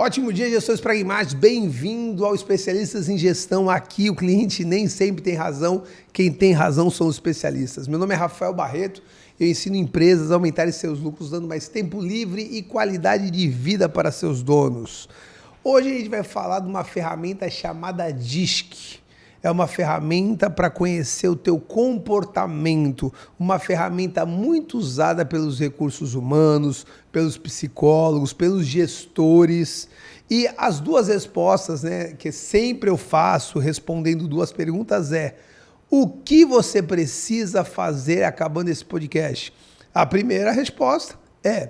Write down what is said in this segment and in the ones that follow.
Ótimo dia, gestores pragmáticos. Bem-vindo ao Especialistas em Gestão. Aqui o cliente nem sempre tem razão. Quem tem razão são os especialistas. Meu nome é Rafael Barreto. Eu ensino empresas a aumentarem seus lucros, dando mais tempo livre e qualidade de vida para seus donos. Hoje a gente vai falar de uma ferramenta chamada DISC. É uma ferramenta para conhecer o teu comportamento, uma ferramenta muito usada pelos recursos humanos, pelos psicólogos, pelos gestores. E as duas respostas, que sempre eu faço respondendo duas perguntas é: o que você precisa fazer acabando esse podcast? A primeira resposta é: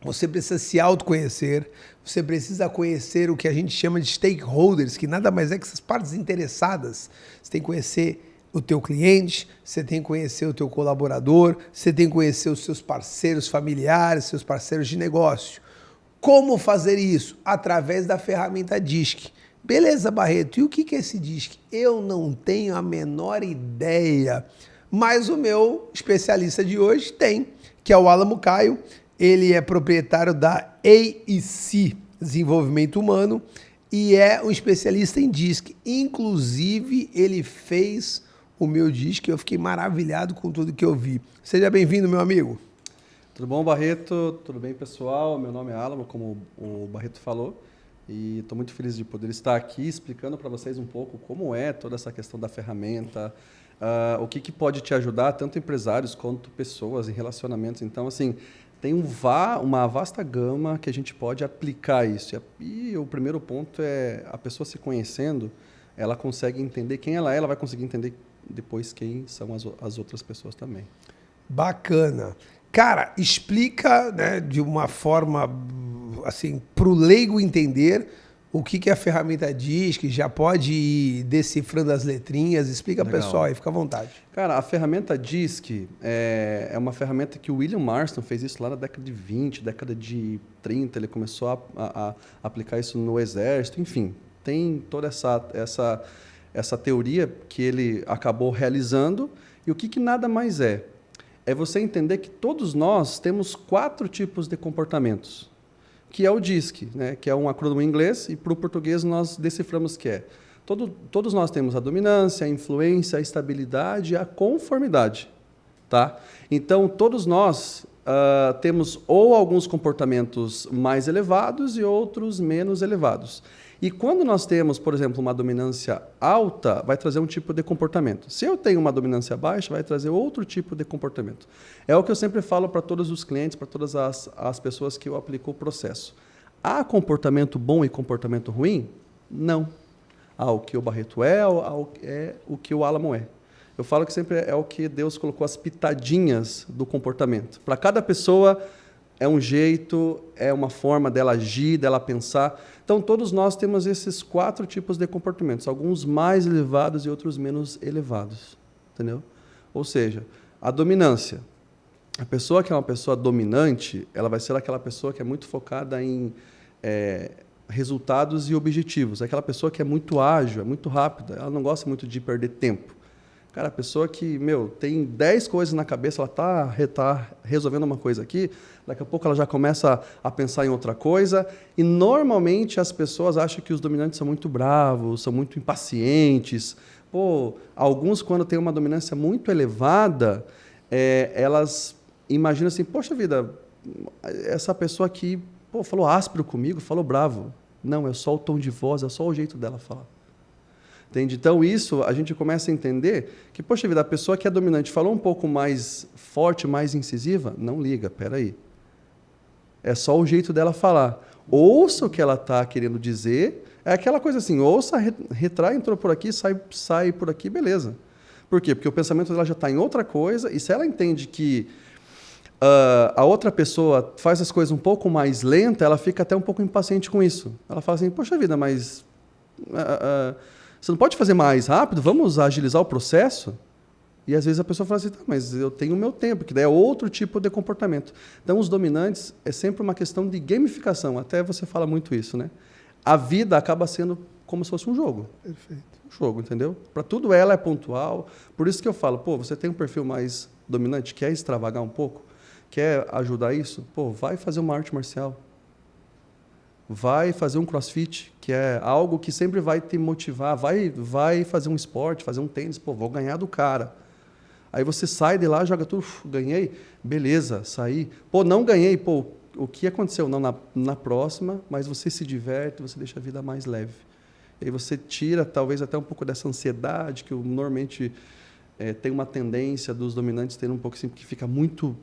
você precisa se autoconhecer, você precisa conhecer o que a gente chama de stakeholders, que nada mais é que essas partes interessadas. Você tem que conhecer o teu cliente, você tem que conhecer o teu colaborador, você tem que conhecer os seus parceiros familiares, seus parceiros de negócio. Como fazer isso? Através da ferramenta DISC. Beleza, Barreto, e o que é esse DISC? Eu não tenho a menor ideia, mas o meu especialista de hoje tem, que é o Álamo Caio. Ele é proprietário da AEC, Desenvolvimento Humano, e é um especialista em DISC. Inclusive, ele fez o meu DISC, eu fiquei maravilhado com tudo que eu vi. Seja bem-vindo, meu amigo. Tudo bom, Barreto? Tudo bem, pessoal? Meu nome é Álamo, como o Barreto falou, e estou muito feliz de poder estar aqui explicando para vocês um pouco como é toda essa questão da ferramenta, o que pode te ajudar, tanto empresários quanto pessoas em relacionamentos. Então, assim, tem uma vasta gama que a gente pode aplicar isso. E o primeiro ponto é a pessoa se conhecendo, ela consegue entender quem ela vai conseguir entender depois quem são as outras pessoas também. Bacana. Cara, explica, de uma forma assim, para o leigo entender o que é a ferramenta DISC, já pode ir decifrando as letrinhas, explica para o pessoal aí, fica à vontade. Cara, a ferramenta DISC é uma ferramenta que o William Marston fez isso lá na década de 20, década de 30, ele começou a aplicar isso no exército, enfim, tem toda essa teoria que ele acabou realizando, e o que nada mais é você entender que todos nós temos 4 tipos de comportamentos, que é o DISC, que é um acrônimo em inglês, e para o português nós deciframos que é. Todos nós temos a dominância, a influência, a estabilidade e a conformidade. Tá? Então, todos nós temos ou alguns comportamentos mais elevados e outros menos elevados. E quando nós temos, por exemplo, uma dominância alta, vai trazer um tipo de comportamento. Se eu tenho uma dominância baixa, vai trazer outro tipo de comportamento. É o que eu sempre falo para todos os clientes, para todas as pessoas que eu aplico o processo. Há comportamento bom e comportamento ruim? Não. Há o que o Barreto é o que o Álamo é. Eu falo que sempre é o que Deus colocou as pitadinhas do comportamento. Para cada pessoa é um jeito, é uma forma dela agir, dela pensar. Então, todos nós temos esses 4 tipos de comportamentos, alguns mais elevados e outros menos elevados, entendeu? Ou seja, a dominância. A pessoa que é uma pessoa dominante, ela vai ser aquela pessoa que é muito focada em resultados e objetivos. É aquela pessoa que é muito ágil, é muito rápida, ela não gosta muito de perder tempo. Cara, a pessoa que, tem 10 coisas na cabeça, ela tá resolvendo uma coisa aqui, daqui a pouco ela já começa a pensar em outra coisa, e normalmente as pessoas acham que os dominantes são muito bravos, são muito impacientes. Alguns, quando têm uma dominância muito elevada, elas imaginam assim, poxa vida, essa pessoa aqui falou áspero comigo, falou bravo. Não, é só o tom de voz, é só o jeito dela falar. Entende? Então, isso a gente começa a entender que, poxa vida, a pessoa que é dominante falou um pouco mais forte, mais incisiva, não liga, peraí. É só o jeito dela falar. Ouça o que ela está querendo dizer, é aquela coisa assim, ouça, retrai, entrou por aqui, sai por aqui, beleza. Por quê? Porque o pensamento dela já está em outra coisa, e se ela entende que a outra pessoa faz as coisas um pouco mais lenta, ela fica até um pouco impaciente com isso. Ela fala assim, poxa vida, mas você não pode fazer mais rápido? Vamos agilizar o processo? E às vezes a pessoa fala assim, mas eu tenho o meu tempo, que daí é outro tipo de comportamento. Então, os dominantes é sempre uma questão de gamificação, até você fala muito isso, né? A vida acaba sendo como se fosse um jogo. Perfeito. Um jogo, entendeu? Para tudo ela é pontual, por isso que eu falo, você tem um perfil mais dominante, quer extravagar um pouco? Quer ajudar isso? Vai fazer uma arte marcial. vai fazer um crossfit, que é algo que sempre vai te motivar, vai fazer um esporte, fazer um tênis, pô, vou ganhar do cara. Aí você sai de lá, joga tudo, ganhei, beleza, saí. Pô, não ganhei, pô, o que aconteceu? Não, na próxima, mas você se diverte, você deixa a vida mais leve. E aí você tira, talvez, até um pouco dessa ansiedade, que normalmente tem uma tendência dos dominantes ter um pouco assim, que fica muito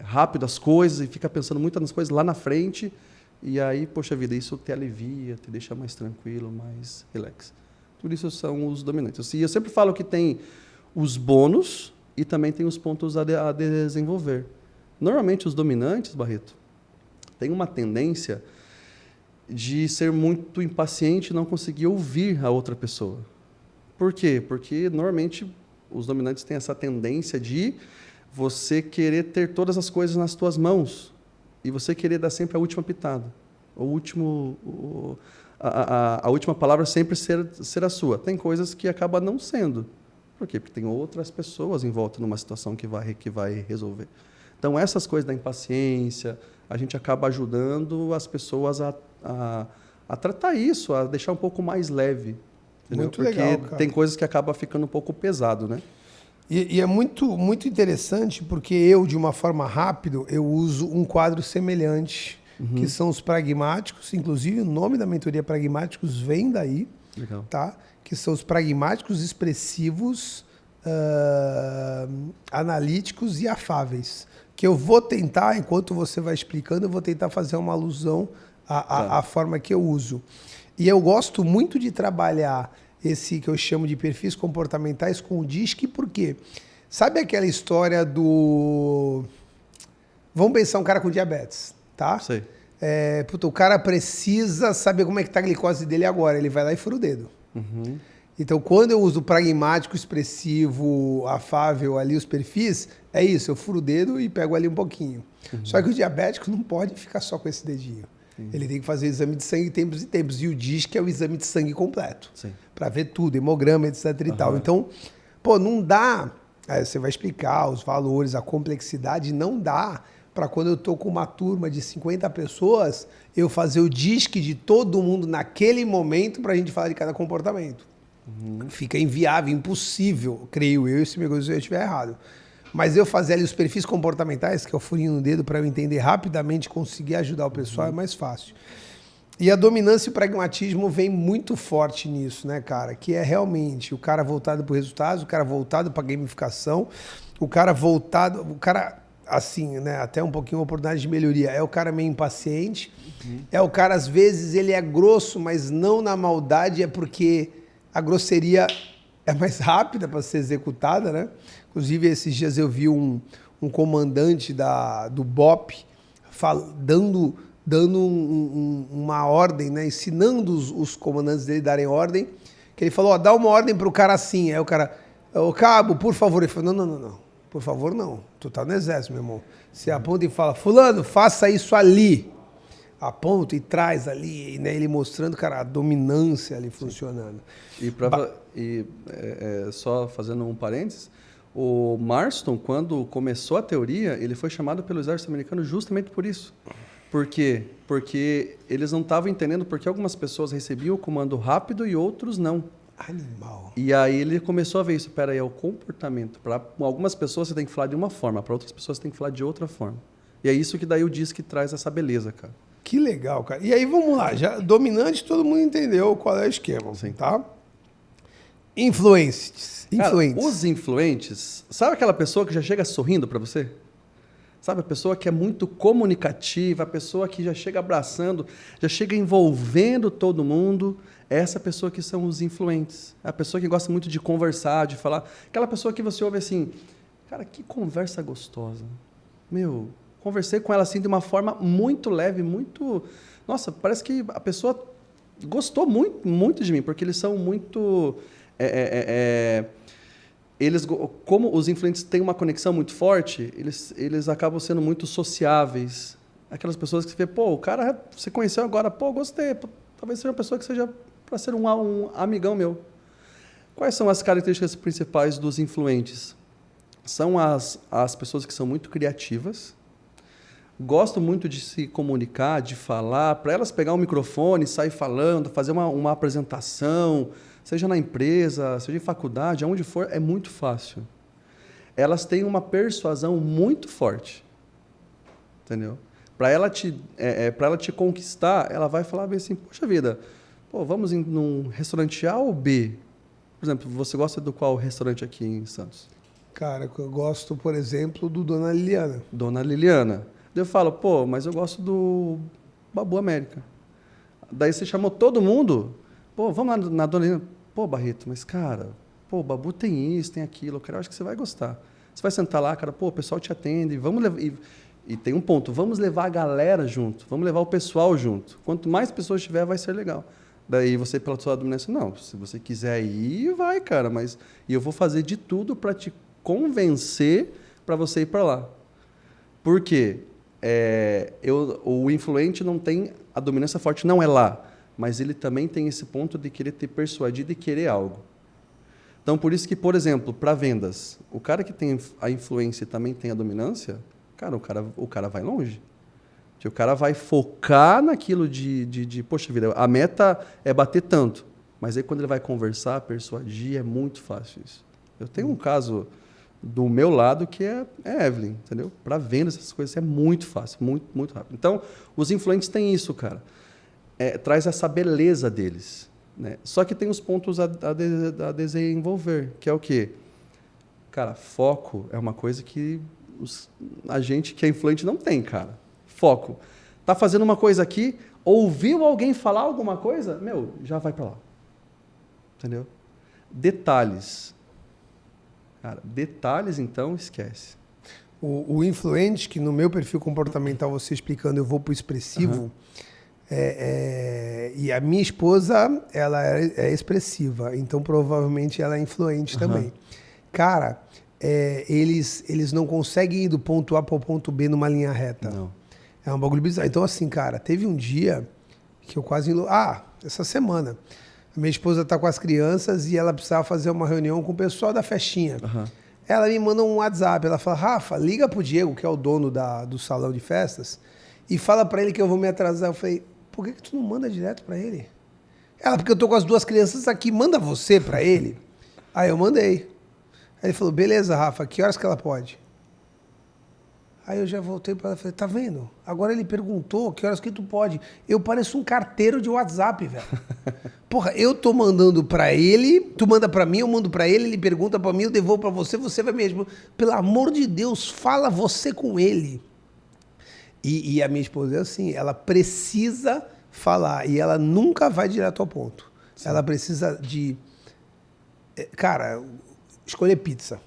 rápido as coisas e fica pensando muito nas coisas lá na frente. E aí, poxa vida, isso te alivia, te deixa mais tranquilo, mais relax. Tudo isso são os dominantes. E eu sempre falo que tem os bônus e também tem os pontos a desenvolver. Normalmente, os dominantes, Barreto, têm uma tendência de ser muito impaciente e não conseguir ouvir a outra pessoa. Por quê? Porque, normalmente, os dominantes têm essa tendência de você querer ter todas as coisas nas tuas mãos e você querer dar sempre a última pitada. A última palavra sempre ser a sua. Tem coisas que acabam não sendo. Por quê? Porque tem outras pessoas em volta numa situação que vai resolver. Então, essas coisas da impaciência, a gente acaba ajudando as pessoas a tratar isso, a deixar um pouco mais leve. Entendeu? Muito Porque legal, cara. tem coisas que acabam ficando um pouco pesado, né? E é muito, muito interessante porque eu, de uma forma rápida, eu uso um quadro semelhante, que são os pragmáticos. Inclusive, o nome da mentoria Pragmáticos vem daí. Legal. Tá? Que são os pragmáticos, expressivos, analíticos e afáveis. Que eu vou tentar, enquanto você vai explicando, eu vou tentar fazer uma alusão à forma que eu uso. E eu gosto muito de trabalhar esse que eu chamo de perfis comportamentais com o DISC, porque sabe aquela história do... Vamos pensar um cara com diabetes, tá? Sei. O cara precisa saber como é que tá a glicose dele agora. Ele vai lá e fura o dedo. Uhum. Então, quando eu uso pragmático, expressivo, afável ali, os perfis, é isso, eu furo o dedo e pego ali um pouquinho. Só que o diabético não pode ficar só com esse dedinho. Ele tem que fazer exame de sangue tempos e tempos. E o DISC é o exame de sangue completo. Para ver tudo, hemograma, etc e tal. Então, não dá... Aí você vai explicar os valores, a complexidade, não dá para quando eu estou com uma turma de 50 pessoas, eu fazer o DISC de todo mundo naquele momento para a gente falar de cada comportamento. Fica inviável, impossível, creio eu, se eu estiver errado. Mas eu fazer ali os perfis comportamentais, que é o furinho no dedo, para eu entender rapidamente, conseguir ajudar o pessoal, é mais fácil. E a dominância e o pragmatismo vem muito forte nisso, né, cara? Que é realmente o cara voltado para os resultados, o cara voltado para a gamificação, o cara assim, né, até um pouquinho uma oportunidade de melhoria. É o cara meio impaciente, é o cara, às vezes, ele é grosso, mas não na maldade, é porque a grosseria é mais rápida para ser executada, né? Inclusive, esses dias eu vi um comandante do BOP dando uma ordem, né? Ensinando os comandantes dele a darem ordem, que ele falou, dá uma ordem para o cara assim. Aí o cara, ô cabo, por favor. Ele falou, não, por favor não, tu tá no exército, meu irmão. Você aponta e fala, fulano, faça isso ali. Aponta e traz ali, né? Ele mostrando, cara, a dominância ali funcionando. Só fazendo um parênteses, o Marston, quando começou a teoria, ele foi chamado pelo exército americano justamente por isso. Por quê? Porque eles não estavam entendendo porque algumas pessoas recebiam o comando rápido e outros não. Animal. E aí ele começou a ver isso. Pera aí, é o comportamento. Para algumas pessoas você tem que falar de uma forma, para outras pessoas você tem que falar de outra forma. E é isso que daí o DISC traz essa beleza, cara. Que legal, cara. E aí, vamos lá. Já dominante, todo mundo entendeu qual é o esquema, tá? Influentes. Cara, os influentes, sabe aquela pessoa que já chega sorrindo para você? Sabe, a pessoa que é muito comunicativa, a pessoa que já chega abraçando, já chega envolvendo todo mundo. É essa pessoa que são os influentes. É a pessoa que gosta muito de conversar, de falar. Aquela pessoa que você ouve assim, cara, que conversa gostosa. Meu, conversei com ela assim de uma forma muito leve, muito... Nossa, parece que a pessoa gostou muito, muito de mim, porque eles são muito... Eles, como os influentes têm uma conexão muito forte, eles acabam sendo muito sociáveis. Aquelas pessoas que você vê, pô, o cara você conheceu agora, pô, gostei, talvez seja uma pessoa que seja para ser um amigão meu. Quais são as características principais dos influentes? São as pessoas que são muito criativas, gostam muito de se comunicar, de falar, para elas pegar um microfone, sair falando, fazer uma apresentação, seja na empresa, seja em faculdade, aonde for, é muito fácil. Elas têm uma persuasão muito forte, entendeu? Para ela te conquistar, ela vai falar bem assim, poxa vida, pô, vamos num restaurante A ou B? Por exemplo, você gosta do qual restaurante aqui em Santos? Cara, eu gosto, por exemplo, do Dona Liliana. Dona Liliana. Daí eu falo, pô, mas eu gosto do Babu América. Daí você chamou todo mundo, pô, vamos lá na Dona Liliana. Pô, Barreto, mas cara, pô, o Babu tem isso, tem aquilo, cara, eu acho que você vai gostar. Você vai sentar lá, cara, pô, o pessoal te atende, vamos levar... E tem um ponto, vamos levar a galera junto, vamos levar o pessoal junto. Quanto mais pessoas tiver, vai ser legal. Daí você, pela sua dominância, não, se você quiser ir, vai, cara, mas e eu vou fazer de tudo para te convencer para você ir para lá. Por quê? O influente não tem, a dominância forte não é lá, mas ele também tem esse ponto de querer ter persuadido e querer algo. Então, por isso que, por exemplo, para vendas, o cara que tem a influência e também tem a dominância, cara, o cara vai longe. Porque o cara vai focar naquilo poxa vida, a meta é bater tanto. Mas aí quando ele vai conversar, persuadir, é muito fácil isso. Eu tenho um caso do meu lado que é Evelyn, entendeu? Para vendas, essas coisas é muito fácil, muito, muito rápido. Então, os influentes têm isso, cara. Traz essa beleza deles. Né? Só que tem os pontos a desenvolver, que é o quê? Cara, foco é uma coisa que a gente que é influente não tem, cara. Foco. Tá fazendo uma coisa aqui, ouviu alguém falar alguma coisa? Meu, já vai para lá. Entendeu? Detalhes. Cara, detalhes, então, esquece. O influente, que no meu perfil comportamental, você explicando, eu vou para o expressivo, e a minha esposa, ela é expressiva, então provavelmente ela é influente também. Cara, eles não conseguem ir do ponto A para o ponto B numa linha reta. Não. É um bagulho bizarro. Então, assim, cara, teve um dia que eu quase... essa semana. A minha esposa tá com as crianças e ela precisava fazer uma reunião com o pessoal da festinha. Ela me manda um WhatsApp. Ela fala, Rafa, liga pro Diego, que é o dono do salão de festas, e fala para ele que eu vou me atrasar. Eu falei, por que tu não manda direto para ele? Ela, porque eu tô com as duas crianças aqui, manda você para ele. Aí eu mandei. Aí ele falou, beleza, Rafa, que horas que ela pode? Aí eu já voltei para ela e falei, tá vendo? Agora ele perguntou que horas que tu pode. Eu pareço um carteiro de WhatsApp, velho. Porra, eu tô mandando para ele, tu manda para mim, eu mando para ele pergunta para mim, eu devolvo para você, você vai mesmo. Pelo amor de Deus, fala você com ele. E a minha esposa é assim, ela precisa falar e ela nunca vai direto ao ponto. Sim. Ela precisa de... Cara, escolher pizza.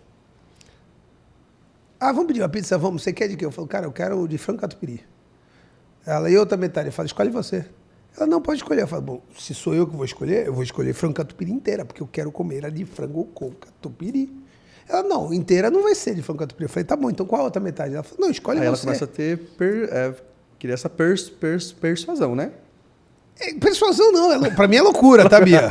Vamos pedir uma pizza, vamos. Você quer de quê? Eu falo, cara, eu quero de frango catupiry. Ela, e outra metade? Eu falo, escolhe você. Ela, não, pode escolher. Eu falo, bom, se sou eu que vou escolher, eu vou escolher frango catupiry inteira, porque eu quero comer a de frango com catupiry. Ela, não, inteira não vai ser de frango catupiry. Eu falei, tá bom, então qual a outra metade? Ela falou, não, escolhe você. Aí ela começa a ter, queria essa persuasão, né? Persuasão não, pra mim é loucura, tá, Bia?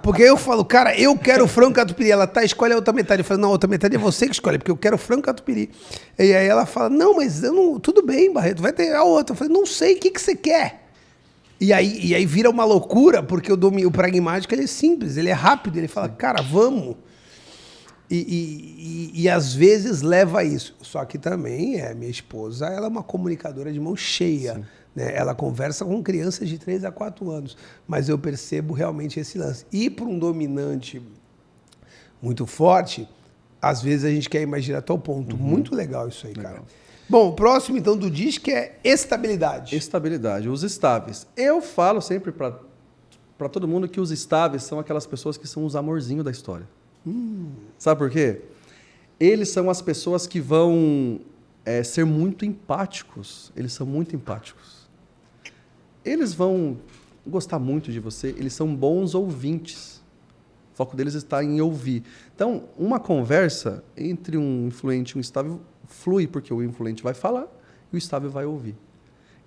Porque eu falo, cara, eu quero frango catupiry. Ela, tá, escolhe a outra metade. Eu falo, não, a outra metade é você que escolhe, porque eu quero frango catupiry. E aí ela fala, não, mas eu não, tudo bem, Barreto, vai ter a outra. Eu falei, não sei, o que você quer? E aí vira uma loucura, porque o pragmático ele é simples, ele é rápido, ele fala, cara, vamos. E às vezes leva a isso. Só que também, minha esposa, ela é uma comunicadora de mão cheia. Sim. Né? Ela conversa com crianças de 3 a 4 anos, mas eu percebo realmente esse lance. E para um dominante muito forte, às vezes a gente quer ir mais direto ao ponto. Muito legal isso aí, legal. Cara. Bom, o próximo então do DISC é estabilidade. Estabilidade, os estáveis. Eu falo sempre para todo mundo que os estáveis são aquelas pessoas que são os amorzinhos da história. Sabe por quê? Eles são as pessoas que vão ser muito empáticos. Eles são muito empáticos. Eles vão gostar muito de você, eles são bons ouvintes. O foco deles está em ouvir. Então, uma conversa entre um influente e um estável flui, porque o influente vai falar e o estável vai ouvir.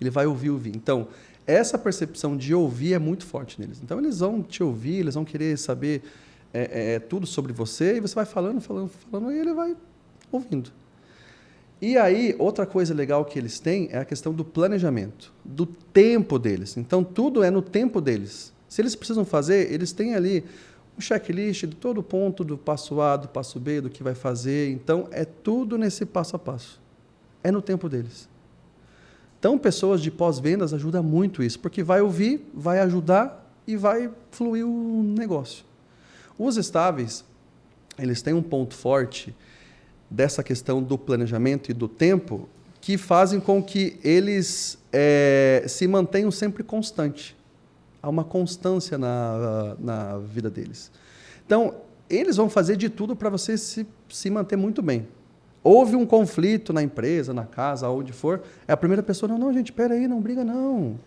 Ele vai ouvir. Então, essa percepção de ouvir é muito forte neles. Então, eles vão te ouvir, eles vão querer saber tudo sobre você, e você vai falando, e ele vai ouvindo. E aí, outra coisa legal que eles têm é a questão do planejamento, do tempo deles. Então, tudo é no tempo deles. Se eles precisam fazer, eles têm ali um checklist de todo ponto, do passo A, do passo B, do que vai fazer. Então, é tudo nesse passo a passo. É no tempo deles. Então, pessoas de pós-vendas ajudam muito isso, porque vai ouvir, vai ajudar e vai fluir o negócio. Os estáveis, eles têm um ponto forte dessa questão do planejamento e do tempo, que fazem com que eles se mantenham sempre constante. Há uma constância na vida deles. Então, eles vão fazer de tudo para você se manter muito bem. Houve um conflito na empresa, na casa, onde for, é a primeira pessoa, não, gente, espera aí, não briga não.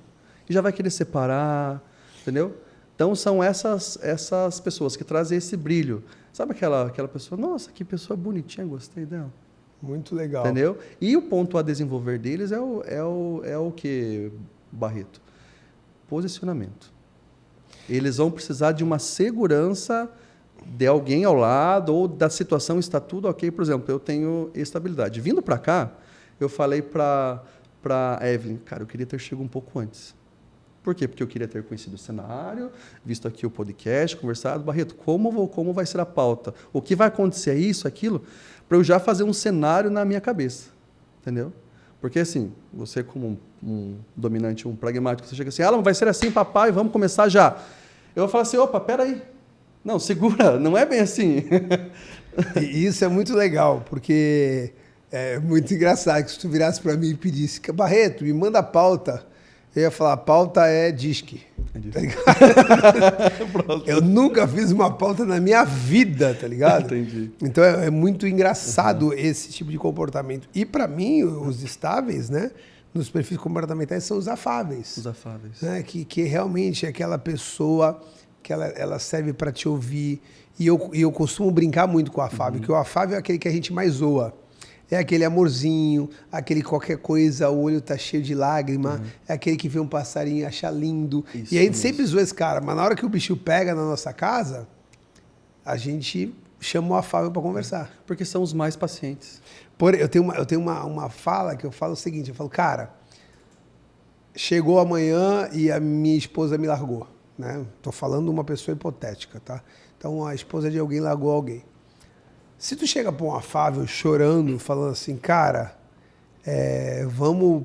E já vai querer separar, entendeu? Então, são essas pessoas que trazem esse brilho. Sabe aquela pessoa, nossa, que pessoa bonitinha, gostei dela. Muito legal. Entendeu? E o ponto a desenvolver deles é o que, Barreto? Posicionamento. Eles vão precisar de uma segurança de alguém ao lado ou da situação está tudo ok. Por exemplo, eu tenho estabilidade. Vindo para cá, eu falei para Evelyn, cara, eu queria ter chegado um pouco antes. Por quê? Porque eu queria ter conhecido o cenário, visto aqui o podcast, conversado. Barreto, como vai ser a pauta? O que vai acontecer, isso, aquilo, para eu já fazer um cenário na minha cabeça. Entendeu? Porque, assim, você como um dominante, um pragmático, você chega assim, Alan, vai ser assim, papai, vamos começar já. Eu vou falar assim, opa, peraí. Não, segura, não é bem assim. E isso é muito legal, porque é muito engraçado que se tu virasse para mim e pedisse, Barreto, me manda a pauta, eu ia falar, a pauta é disque. Tá ligado? Eu nunca fiz uma pauta na minha vida, tá ligado? Entendi. Então é muito engraçado esse tipo de comportamento. E para mim, os estáveis, né, nos perfis comportamentais são os afáveis. Os afáveis. Né, que realmente é aquela pessoa que ela serve para te ouvir. E eu costumo brincar muito com o afável, que o afável é aquele que a gente mais zoa. É aquele amorzinho, aquele qualquer coisa, o olho tá cheio de lágrima, é aquele que vê um passarinho e acha lindo. Isso e a gente mesmo. sempre zoa esse cara, mas na hora que o bicho pega na nossa casa, a gente chama o afável para conversar. Porque são os mais pacientes. Eu tenho uma fala que eu falo o seguinte, eu falo, cara, chegou amanhã e a minha esposa me largou. Né? Tô falando de uma pessoa hipotética, tá? Então a esposa de alguém largou alguém. Se tu chega para um afável chorando, falando assim, cara,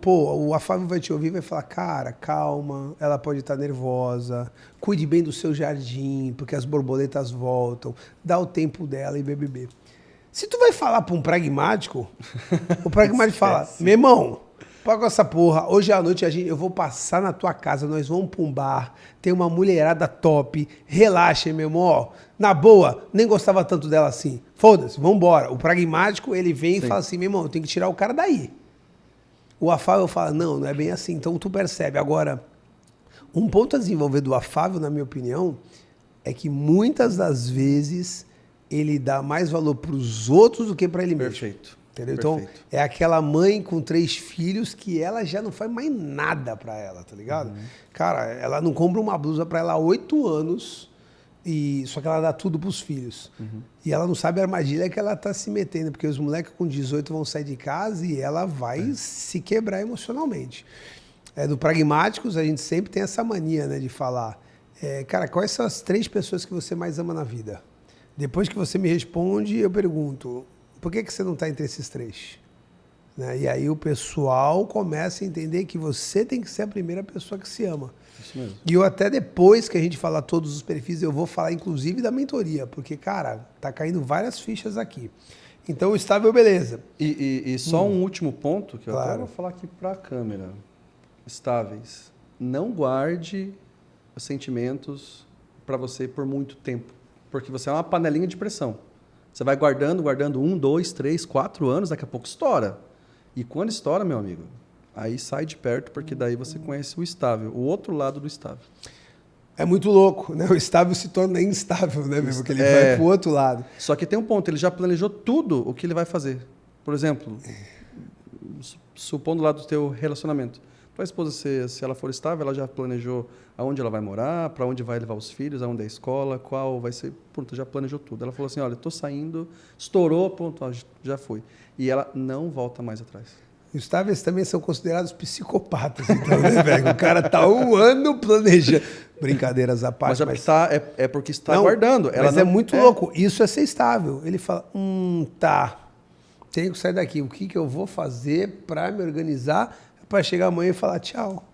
o afável vai te ouvir e vai falar, cara, calma, ela pode estar nervosa, cuide bem do seu jardim, porque as borboletas voltam, dá o tempo dela e BBB. Se tu vai falar para um pragmático, o pragmático fala, meu irmão, paga essa porra, hoje à noite eu vou passar na tua casa, nós vamos pra um bar, tem uma mulherada top, relaxa, meu irmão, ó, na boa, nem gostava tanto dela assim, foda-se, vambora. O pragmático, ele vem e fala assim, meu irmão, eu tenho que tirar o cara daí. O afável fala, não é bem assim, então tu percebe. Agora, um ponto a desenvolver do afável, na minha opinião, é que muitas das vezes ele dá mais valor pros outros do que para ele mesmo. Perfeito. Entendeu? Perfeito. Então, é aquela mãe com 3 filhos que ela já não faz mais nada pra ela, tá ligado? Cara, ela não compra uma blusa pra ela há 8 anos, só que ela dá tudo pros filhos. E ela não sabe a armadilha que ela tá se metendo, porque os moleques com 18 vão sair de casa e ela vai se quebrar emocionalmente. Do Pragmáticos, a gente sempre tem essa mania, né, de falar, cara, quais são as 3 pessoas que você mais ama na vida? Depois que você me responde, eu pergunto, por que você não está entre esses 3? Né? E aí o pessoal começa a entender que você tem que ser a primeira pessoa que se ama. Isso mesmo. E eu até depois que a gente falar todos os perfis, eu vou falar inclusive da mentoria, porque, cara, tá caindo várias fichas aqui. Então, estável, beleza. E só um último ponto, que eu Claro. até vou falar aqui para a câmera. Estáveis. Não guarde os sentimentos para você por muito tempo, porque você é uma panelinha de pressão. Você vai guardando 1, 2, 3, 4 anos, daqui a pouco estoura. E quando estoura, meu amigo, aí sai de perto, porque daí você conhece o estável, o outro lado do estável. É muito louco, né? O estável se torna instável, né? Mesmo que ele vai pro outro lado. Só que tem um ponto, ele já planejou tudo o que ele vai fazer. Por exemplo, supondo lá do teu relacionamento. Tu Para a esposa, se ela for estável, ela já planejou aonde ela vai morar, para onde vai levar os filhos, aonde é a escola, qual vai ser... Pronto, já planejou tudo. Ela falou assim, olha, estou saindo, estourou, pronto, já foi. E ela não volta mais atrás. Os estáveis também são considerados psicopatas, então, né, velho? O cara tá um ano planejando. Brincadeiras à parte. Mas é porque está aguardando. Mas é muito louco. Isso é ser estável. Ele fala, tá, tenho que sair daqui. O que eu vou fazer para me organizar para chegar amanhã e falar tchau?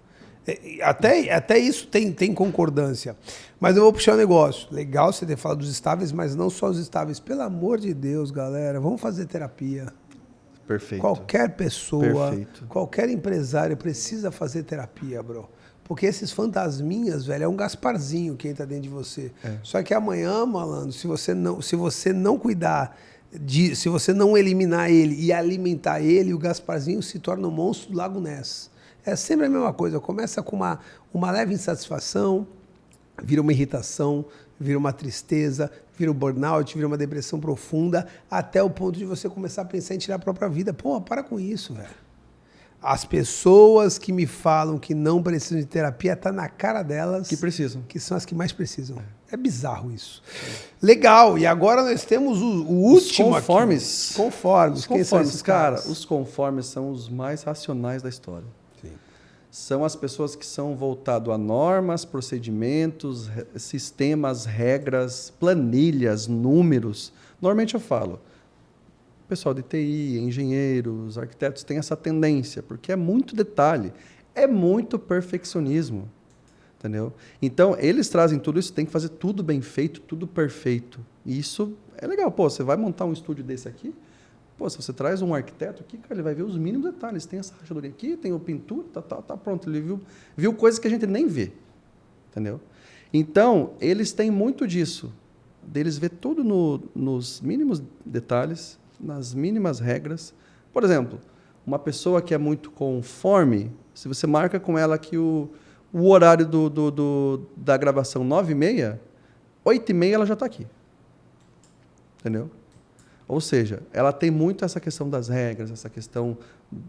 Até isso tem concordância. Mas eu vou puxar um negócio. Legal você ter falado dos estáveis, mas não só os estáveis. Pelo amor de Deus, galera, vamos fazer terapia. Perfeito. Qualquer pessoa, qualquer empresário precisa fazer terapia, bro. Porque esses fantasminhas, velho, é um Gasparzinho que entra dentro de você. Só que amanhã, malandro, se você não cuidar, se você não eliminar ele e alimentar ele, o Gasparzinho se torna um monstro do Lago Ness. É sempre a mesma coisa. Começa com uma leve insatisfação, vira uma irritação, vira uma tristeza, vira um burnout, vira uma depressão profunda, até o ponto de você começar a pensar em tirar a própria vida. Pô, para com isso, velho. As pessoas que me falam que não precisam de terapia, tá na cara delas. Que precisam. Que são as que mais precisam. É bizarro isso. Legal. E agora nós temos o último aqui. Conformes. Conformes. Quem são esses caras? Os conformes são os mais racionais da história. São as pessoas que são voltadas a normas, procedimentos, sistemas, regras, planilhas, números. Normalmente eu falo, pessoal de TI, engenheiros, arquitetos têm essa tendência, porque é muito detalhe, é muito perfeccionismo, entendeu? Então, eles trazem tudo isso, tem que fazer tudo bem feito, tudo perfeito. E isso é legal. Pô, você vai montar um estúdio desse aqui, pô, se você traz um arquiteto aqui, cara, ele vai ver os mínimos detalhes. Tem essa rachadurinha aqui, tem o pintura, tá pronto. Ele viu coisas que a gente nem vê, entendeu? Então, eles têm muito disso, deles ver tudo nos mínimos detalhes, nas mínimas regras. Por exemplo, uma pessoa que é muito conforme, se você marca com ela que o horário da gravação 9h30, 8h30 ela já está aqui, entendeu? Ou seja, ela tem muito essa questão das regras, essa questão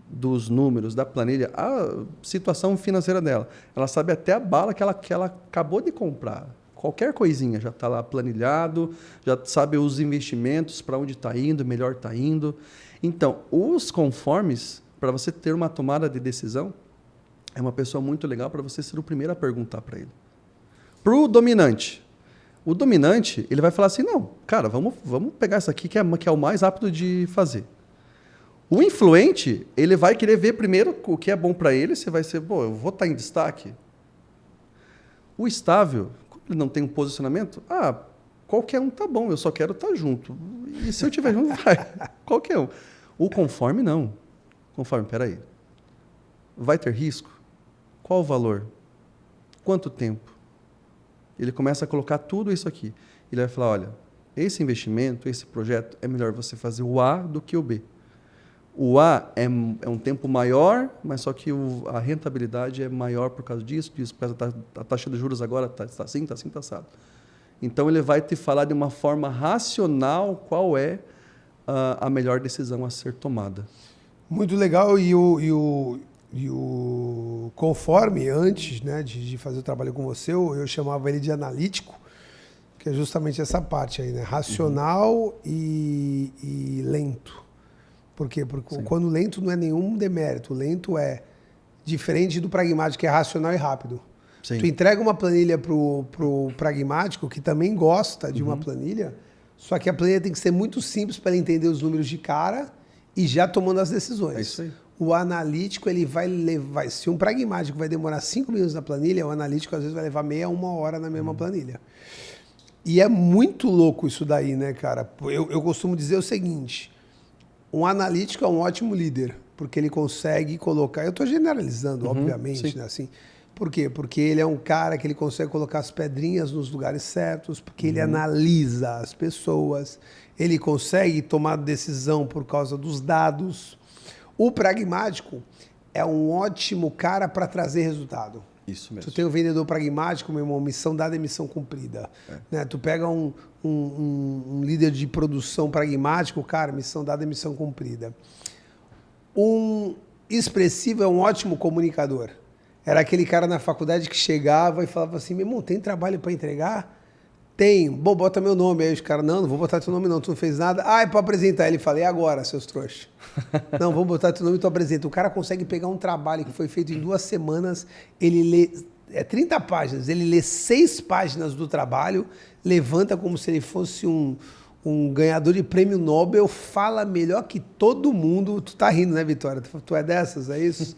dos números, da planilha, a situação financeira dela. Ela sabe até a bala que ela acabou de comprar. Qualquer coisinha já está lá planilhado, já sabe os investimentos, para onde está indo, melhor está indo. Então, os conformes, para você ter uma tomada de decisão, é uma pessoa muito legal para você ser o primeiro a perguntar para ele. Para o dominante, ele vai falar assim, não, cara, vamos pegar isso aqui que é o mais rápido de fazer. O influente, ele vai querer ver primeiro o que é bom para ele, você vai ser, pô, eu vou estar em destaque. O estável, como ele não tem um posicionamento, qualquer um tá bom, eu só quero estar junto. E se eu estiver junto, vai, qualquer um. O conforme, não. Conforme, peraí, vai ter risco? Qual o valor? Quanto tempo? Ele começa a colocar tudo isso aqui. Ele vai falar, olha, esse investimento, esse projeto, é melhor você fazer o A do que o B. O A é um tempo maior, mas só que a rentabilidade é maior por causa disso, por causa da taxa de juros agora está assim, está assado. Então, ele vai te falar de uma forma racional qual é a melhor decisão a ser tomada. Muito legal. E o conforme, antes, né, de fazer o trabalho com você, eu chamava ele de analítico, que é justamente essa parte aí, né? Racional e lento. Por quê? Porque quando lento não é nenhum demérito. Lento é diferente do pragmático, que é racional e rápido. Sim. Tu entrega uma planilha pro pragmático, que também gosta de uma planilha, só que a planilha tem que ser muito simples para ele entender os números de cara e já tomando as decisões. É isso aí. O analítico, ele vai levar... Se um pragmático vai demorar 5 minutos na planilha, o analítico às vezes vai levar meia, 1 hora na mesma planilha. E é muito louco isso daí, né, cara? Eu costumo dizer o seguinte, um analítico é um ótimo líder, porque ele consegue colocar... Eu estou generalizando, obviamente, né, assim. Por quê? Porque ele é um cara que ele consegue colocar as pedrinhas nos lugares certos, porque ele analisa as pessoas, ele consegue tomar decisão por causa dos dados. O pragmático é um ótimo cara para trazer resultado. Isso mesmo. Tu tem um vendedor pragmático, meu irmão, missão dada é missão cumprida. Né? Tu pega um líder de produção pragmático, cara, missão dada é missão cumprida. Um expressivo é um ótimo comunicador. Era aquele cara na faculdade que chegava e falava assim, meu irmão, tem trabalho para entregar? Tem. Bom, bota meu nome. Aí os caras, não vou botar teu nome não, tu não fez nada. Ah, é para apresentar. Ele fala, e agora, seus trouxas? Não, vamos botar teu nome e tu apresenta. O cara consegue pegar um trabalho que foi feito em 2 semanas, ele lê 30 páginas, ele lê 6 páginas do trabalho, levanta como se ele fosse um ganhador de prêmio Nobel, fala melhor que todo mundo. Tu tá rindo, né, Vitória? Tu é dessas, é isso?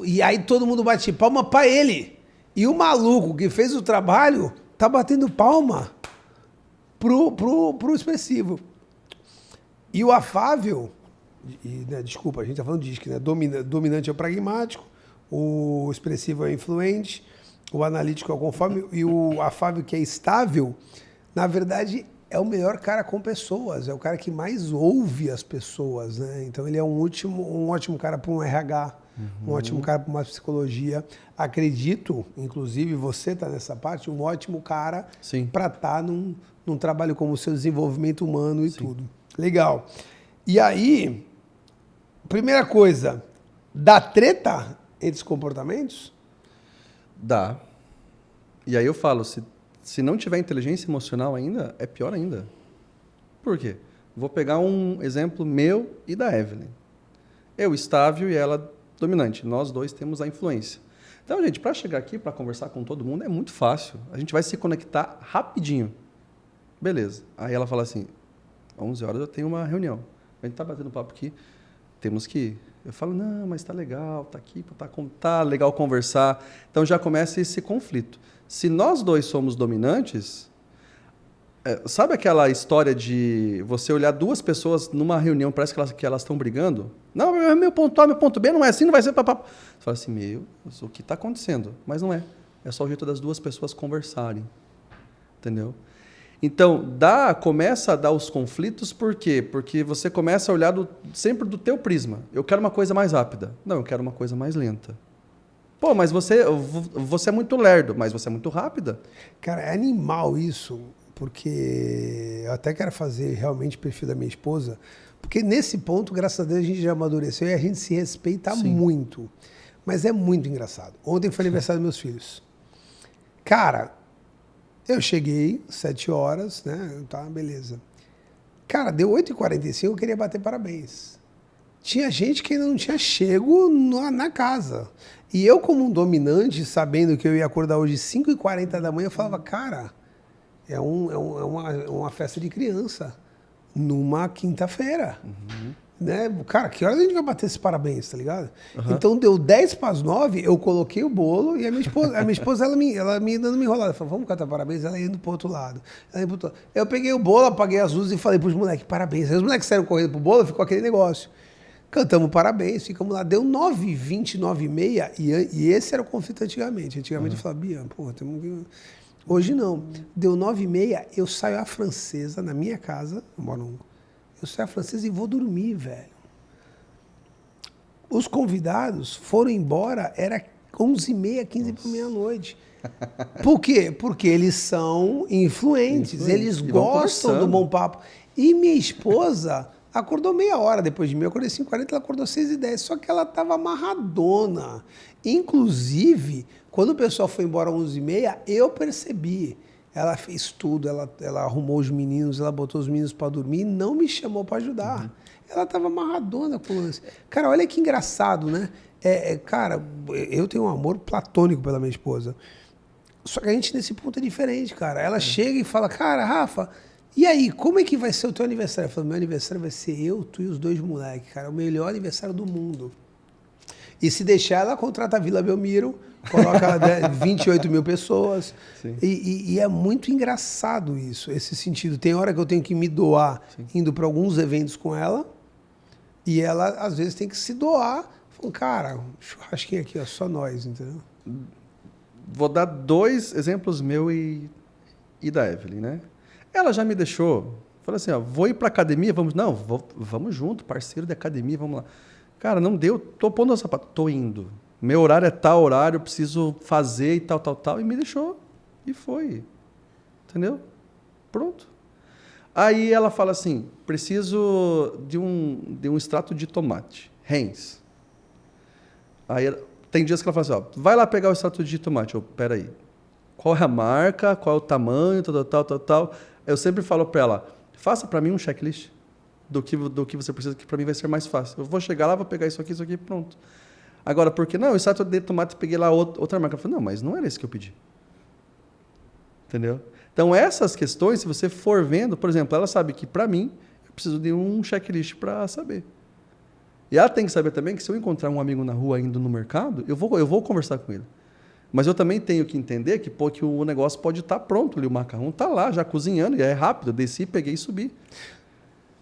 E aí todo mundo bate palma para ele. E o maluco que fez o trabalho tá batendo palma pro expressivo. E o afável, né, desculpa, a gente tá falando disso, né? Dominante é o pragmático, o expressivo é o influente, o analítico é o conforme, e o afável, que é estável, na verdade é o melhor cara com pessoas, é o cara que mais ouve as pessoas, né? Então ele é um ótimo cara para um RH, um ótimo cara para uma psicologia. Acredito, inclusive você está nessa parte, um ótimo cara para estar num trabalho como o seu desenvolvimento humano e tudo. Legal. E aí, primeira coisa, dá treta entre os comportamentos? Dá. E aí eu falo, se não tiver inteligência emocional ainda, é pior ainda. Por quê? Vou pegar um exemplo meu e da Evelyn. Eu estável e ela dominante. Nós dois temos a influência. Então, gente, para chegar aqui, para conversar com todo mundo, é muito fácil. A gente vai se conectar rapidinho. Beleza. Aí ela fala assim, 11 horas eu tenho uma reunião. A gente tá batendo papo aqui, temos que ir. Eu falo, não, mas tá legal, tá aqui, tá legal conversar. Então já começa esse conflito. Se nós dois somos dominantes, sabe aquela história de você olhar 2 pessoas numa reunião, parece que elas estão brigando? Não, meu ponto A, meu ponto B, não é assim, não vai ser papapá. Você fala assim, o que está acontecendo? Mas não é. É só o jeito das 2 pessoas conversarem. Entendeu? Então, começa a dar os conflitos, por quê? Porque você começa a olhar sempre do teu prisma. Eu quero uma coisa mais rápida. Não, eu quero uma coisa mais lenta. Pô, mas você é muito lerdo, mas você é muito rápida. Cara, é animal isso, porque eu até quero fazer realmente o perfil da minha esposa, porque nesse ponto, graças a Deus, a gente já amadureceu e a gente se respeita muito. Mas é muito engraçado. Ontem foi aniversário dos meus filhos. Cara, eu cheguei, 7 horas, né? Tá, beleza. Cara, deu 8h45, eu queria bater parabéns. Tinha gente que ainda não tinha chego na casa. E eu, como um dominante, sabendo que eu ia acordar hoje 5h40 da manhã, eu falava, cara, é uma festa de criança, numa quinta-feira. Né? Cara, que horas a gente vai bater esses parabéns, tá ligado? Então deu 10:09, eu coloquei o bolo e a minha esposa ela me dando uma enrolada. Falou, vamos cantar parabéns? Ela indo pro outro lado. Eu peguei o bolo, apaguei as luzes e falei pros moleques, parabéns. Aí os moleques saíram correndo pro bolo, ficou aquele negócio. Cantamos parabéns, ficamos lá. Deu 9h20, 9h30, e esse era o conflito antigamente. Antigamente eu falava, Bia, pô, temos que... Hoje não. Deu 9h30, eu saio à francesa, na minha casa, eu saio à francesa e vou dormir, velho. Os convidados foram embora, era 11h30, 15 para meia-noite. Por quê? Porque eles são influentes, eles gostam do bom papo. E minha esposa acordou meia hora depois de mim, eu acordei 5h40, ela acordou 6h10, só que ela estava amarradona. Inclusive, quando o pessoal foi embora às 11h30, eu percebi. Ela fez tudo, ela arrumou os meninos, ela botou os meninos para dormir e não me chamou para ajudar. Ela estava amarradona com o lance. Cara, olha que engraçado, né? Cara, eu tenho um amor platônico pela minha esposa. Só que a gente nesse ponto é diferente, cara. Ela chega e fala, cara, Rafa, e aí, como é que vai ser o teu aniversário? Eu falo, meu aniversário vai ser eu, tu e os 2 moleques, cara. É o melhor aniversário do mundo. E se deixar, ela contrata a Vila Belmiro, coloca 28 mil pessoas. E é muito engraçado isso, esse sentido. Tem hora que eu tenho que me doar indo para alguns eventos com ela, e ela, às vezes, tem que se doar. Falando, cara, churrasquinho aqui, ó, só nós, entendeu? Vou dar 2 exemplos meu e da Evelyn, né? Ela já me deixou, falou assim, ó, vou ir para academia, vamos junto, parceiro de academia, vamos lá. Cara, não deu, tô pondo o sapato, tô indo. Meu horário é tal horário, eu preciso fazer e tal, e me deixou. E foi. Entendeu? Pronto. Aí ela fala assim, preciso de um extrato de tomate, Heinz. Aí Tem dias que ela fala assim, ó, vai lá pegar o extrato de tomate. Eu, peraí, qual é a marca, qual é o tamanho, tal. Eu sempre falo para ela, faça para mim um checklist do que você precisa, que para mim vai ser mais fácil. Eu vou chegar lá, vou pegar isso aqui, pronto. Agora, por que não? O extrato de tomate, peguei lá outra marca. Eu falei, não, mas não era esse que eu pedi. Entendeu? Então, essas questões, se você for vendo, por exemplo, ela sabe que, para mim, eu preciso de um checklist para saber. E ela tem que saber também que se eu encontrar um amigo na rua indo no mercado, eu vou conversar com ele. Mas eu também tenho que entender que o negócio pode estar pronto ali, o macarrão está lá, já cozinhando, e é rápido. Eu desci, peguei e subi.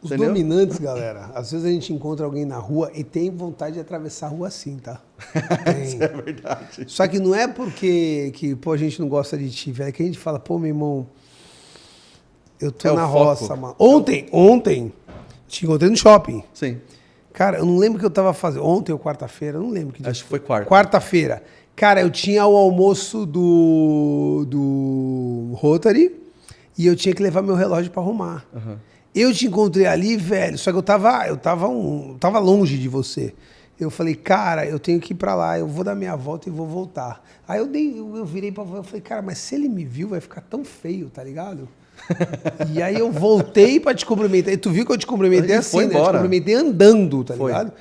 Os Entendeu? dominantes, galera, às vezes a gente encontra alguém na rua e tem vontade de atravessar a rua assim, tá? Isso é verdade. Só que não é porque a gente não gosta de ti, velho. É que a gente fala, pô, meu irmão, eu tô na roça, mano. Ontem, te encontrei no shopping. Sim. Cara, eu não lembro o que eu tava fazendo. Ontem ou quarta-feira, eu não lembro que dia. Acho que foi quarta. Quarta-feira. Cara, eu tinha o almoço do Rotary e eu tinha que levar meu relógio pra arrumar. Uhum. Eu te encontrei ali, velho, só que eu tava longe de você. Eu falei, cara, eu tenho que ir pra lá, eu vou dar minha volta e vou voltar. Aí eu virei pra você, eu falei, cara, mas se ele me viu, vai ficar tão feio, tá ligado? E aí eu voltei pra te cumprimentar. E tu viu que eu te cumprimentei assim, né? Eu te cumprimentei andando, tá ligado?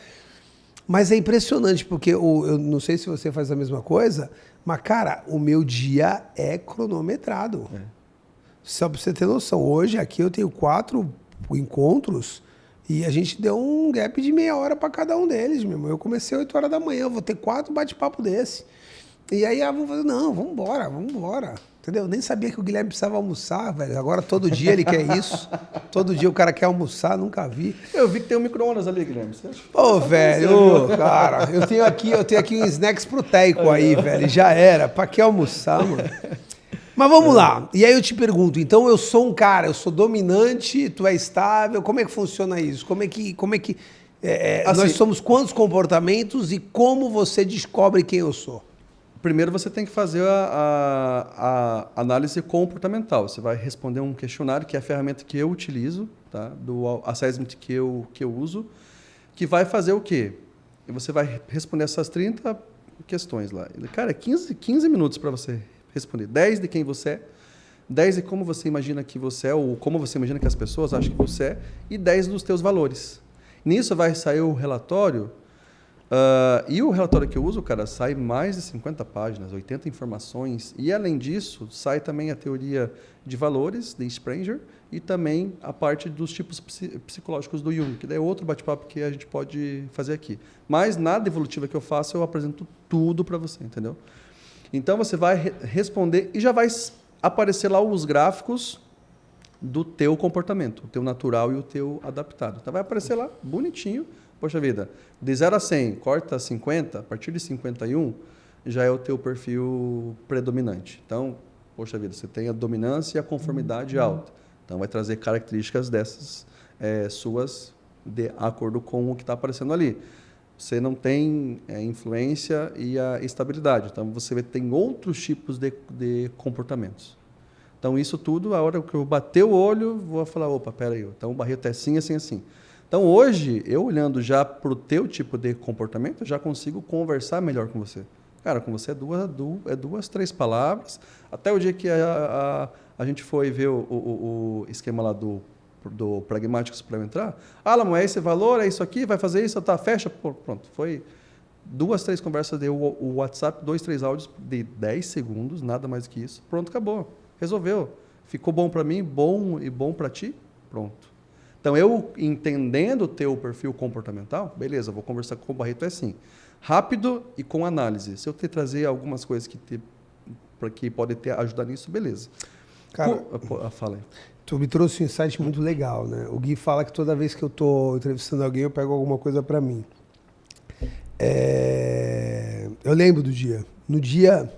Mas é impressionante, porque eu não sei se você faz a mesma coisa, mas, cara, o meu dia é cronometrado. É. Só pra você ter noção, hoje aqui eu tenho 4 encontros e a gente deu um gap de meia hora para cada um deles, meu irmão. Eu comecei 8 horas da manhã, eu vou ter 4 bate-papo desse. E aí vamos fazer, não, vamos embora. Entendeu? Eu nem sabia que o Guilherme precisava almoçar, velho. Agora todo dia ele quer isso. Todo dia o cara quer almoçar, nunca vi. Eu vi que tem um micro-ondas ali, Guilherme. Pô, velho, cara, eu tenho aqui um snacks proteico aí, velho. Já era. Pra que almoçar, mano? Mas vamos lá. E aí eu te pergunto, então eu sou um cara, eu sou dominante, tu é estável, como é que funciona isso? Como é que assim, nós somos quantos comportamentos e como você descobre quem eu sou? Primeiro você tem que fazer a análise comportamental. Você vai responder um questionário, que é a ferramenta que eu utilizo, tá? Do assessment que eu uso, que vai fazer o quê? E você vai responder essas 30 questões lá. Cara, 15 minutos para você responder. 10 de quem você é, 10 de como você imagina que você é, ou como você imagina que as pessoas acham que você é, e 10 dos teus valores. Nisso vai sair o relatório, e o relatório que eu uso, cara, sai mais de 50 páginas, 80 informações, e além disso, sai também a teoria de valores, de Springer, e também a parte dos tipos psicológicos do Jung, que daí é outro bate-papo que a gente pode fazer aqui. Mas nada evolutiva que eu faço, eu apresento tudo para você, entendeu? Então, você vai responder e já vai aparecer lá os gráficos do teu comportamento, o teu natural e o teu adaptado. Então, vai aparecer lá, bonitinho. Poxa vida, de 0 a 100, corta 50, a partir de 51, já é o teu perfil predominante. Então, poxa vida, você tem a dominância e a conformidade alta. Então, vai trazer características dessas suas de acordo com o que está aparecendo ali. Você não tem influência e a estabilidade. Então, você tem outros tipos de comportamentos. Então, isso tudo, a hora que eu bater o olho, vou falar, opa, peraí, então o Barreto é assim, assim, assim. Então, hoje, eu olhando já para o teu tipo de comportamento, eu já consigo conversar melhor com você. Cara, com você é 2, 3 palavras. Até o dia que a gente foi ver o esquema lá do Pragmáticos para eu entrar. Alamo, é esse valor, é isso aqui, vai fazer isso, tá, fecha. Pronto, foi 2, 3 conversas, deu o WhatsApp, 2, 3 áudios de 10 segundos, nada mais que isso. Pronto, acabou. Resolveu. Ficou bom para mim, bom para ti? Pronto. Então, eu entendendo o teu perfil comportamental, beleza, vou conversar com o Barreto, é assim, rápido e com análise. Se eu te trazer algumas coisas que podem ajudar nisso, beleza. Cara, fala aí. Tu me trouxe um insight muito legal, né? O Gui fala que toda vez que eu estou entrevistando alguém, eu pego alguma coisa para mim. Eu lembro do dia. No dia,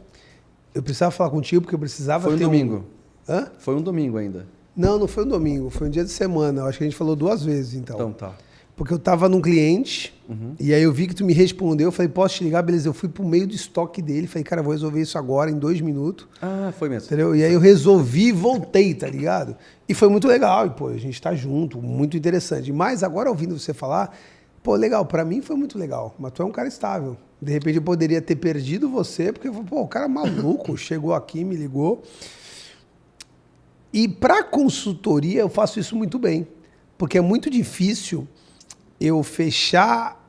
eu precisava falar contigo porque eu precisava ter domingo. Hã? Foi um domingo ainda. Não foi um domingo, foi um dia de semana. Eu acho que a gente falou 2 vezes, então. Então tá. Porque eu estava num cliente, e aí eu vi que tu me respondeu, eu falei, posso te ligar? Beleza, eu fui pro meio do estoque dele, falei, cara, vou resolver isso agora, em 2 minutos. Ah, foi mesmo. Entendeu? E aí eu resolvi e voltei, tá ligado? E foi muito legal, e pô, a gente tá junto, muito interessante. Mas agora, ouvindo você falar, pô, legal, pra mim foi muito legal, mas tu é um cara estável. De repente eu poderia ter perdido você, porque pô, o cara é maluco, chegou aqui, me ligou. E para consultoria eu faço isso muito bem, porque é muito difícil eu fechar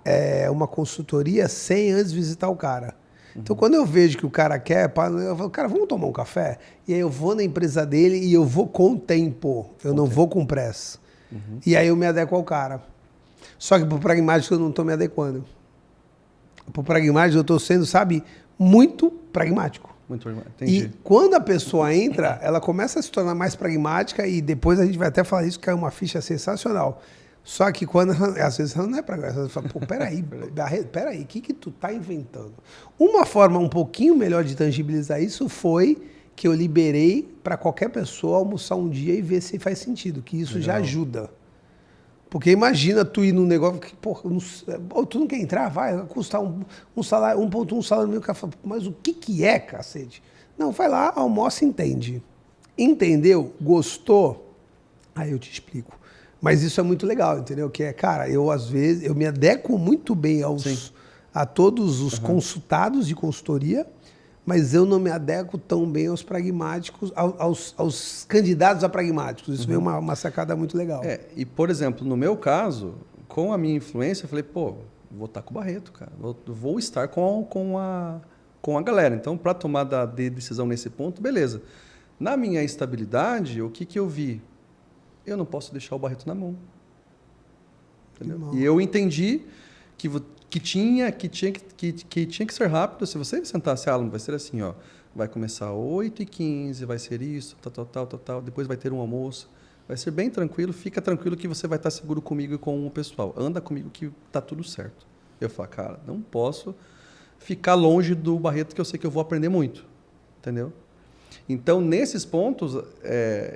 uma consultoria sem antes visitar o cara. Então, quando eu vejo que o cara quer, eu falo, cara, vamos tomar um café? E aí eu vou na empresa dele e eu vou com tempo, eu não vou com pressa. E aí eu me adequo ao cara. Só que pro pragmático eu não estou me adequando. Pro pragmático eu estou sendo, sabe, muito pragmático. Muito pragmático, entendi. E quando a pessoa entra, ela começa a se tornar mais pragmática e depois a gente vai até falar isso, que é uma ficha sensacional. Só que quando, às vezes, ela não é pragmática. Ela fala, pô, peraí, o que tu tá inventando? Uma forma um pouquinho melhor de tangibilizar isso foi que eu liberei para qualquer pessoa almoçar um dia e ver se faz sentido, que isso já ajuda. Porque imagina tu ir num negócio que, porra, tu não quer entrar? Vai custar um salário, 1,1 salário mínimo. O cara fala, mas o que é, cacete? Não, vai lá, almoça e entende. Entendeu? Gostou? Aí eu te explico. Mas isso é muito legal, entendeu? Que é, cara, eu às vezes, eu me adequo muito bem a todos os consultados de consultoria, mas eu não me adequo tão bem aos pragmáticos, aos candidatos a pragmáticos. Isso veio uma sacada muito legal. E, por exemplo, no meu caso, com a minha influência, eu falei, pô, vou estar com o Barreto, cara. Vou estar com a galera. Então, para tomar decisão nesse ponto, beleza. Na minha estabilidade, o que eu vi? Eu não posso deixar o Barreto na mão. Entendeu? E eu entendi que tinha que ser rápido. Se você sentasse, Alan, vai ser assim, ó, vai começar 8h15, vai ser isso, tal, depois vai ter um almoço. Vai ser bem tranquilo, fica tranquilo que você vai estar seguro comigo e com o pessoal. Anda comigo que tá tudo certo. Eu falo, cara, não posso ficar longe do Barreto, que eu sei que eu vou aprender muito. Entendeu? Então, nesses pontos,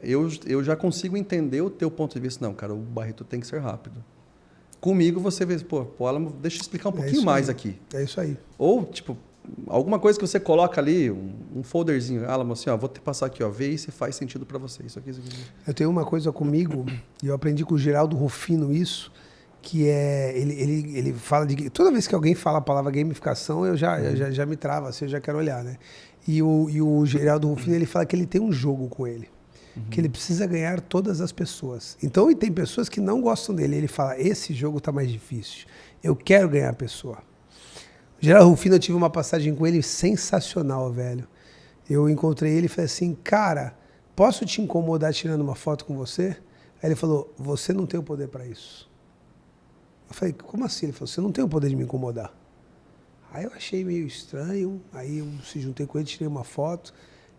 eu já consigo entender o teu ponto de vista. Não, cara, o Barreto tem que ser rápido. Comigo, você vê, pô, Alan, deixa eu explicar um pouquinho mais aqui. É isso aí. Ou, tipo, alguma coisa que você coloca ali, um folderzinho. Alan, assim, ó, vou te passar aqui, ó, vê se faz sentido para você. Isso aqui. Eu tenho uma coisa comigo, e eu aprendi com o Geraldo Rufino isso, que é, ele fala de... Toda vez que alguém fala a palavra gamificação, eu já me trava, assim, eu já quero olhar, né? E o Geraldo Rufino, ele fala que ele tem um jogo com ele. Que ele precisa ganhar todas as pessoas. Então, e tem pessoas que não gostam dele. Ele fala, esse jogo tá mais difícil. Eu quero ganhar a pessoa. O Geraldo Rufino, eu tive uma passagem com ele sensacional, velho. Eu encontrei ele e falei assim, cara, posso te incomodar tirando uma foto com você? Aí ele falou, você não tem o poder para isso. Eu falei, como assim? Ele falou, você não tem o poder de me incomodar. Aí eu achei meio estranho, aí eu se juntei com ele, tirei uma foto.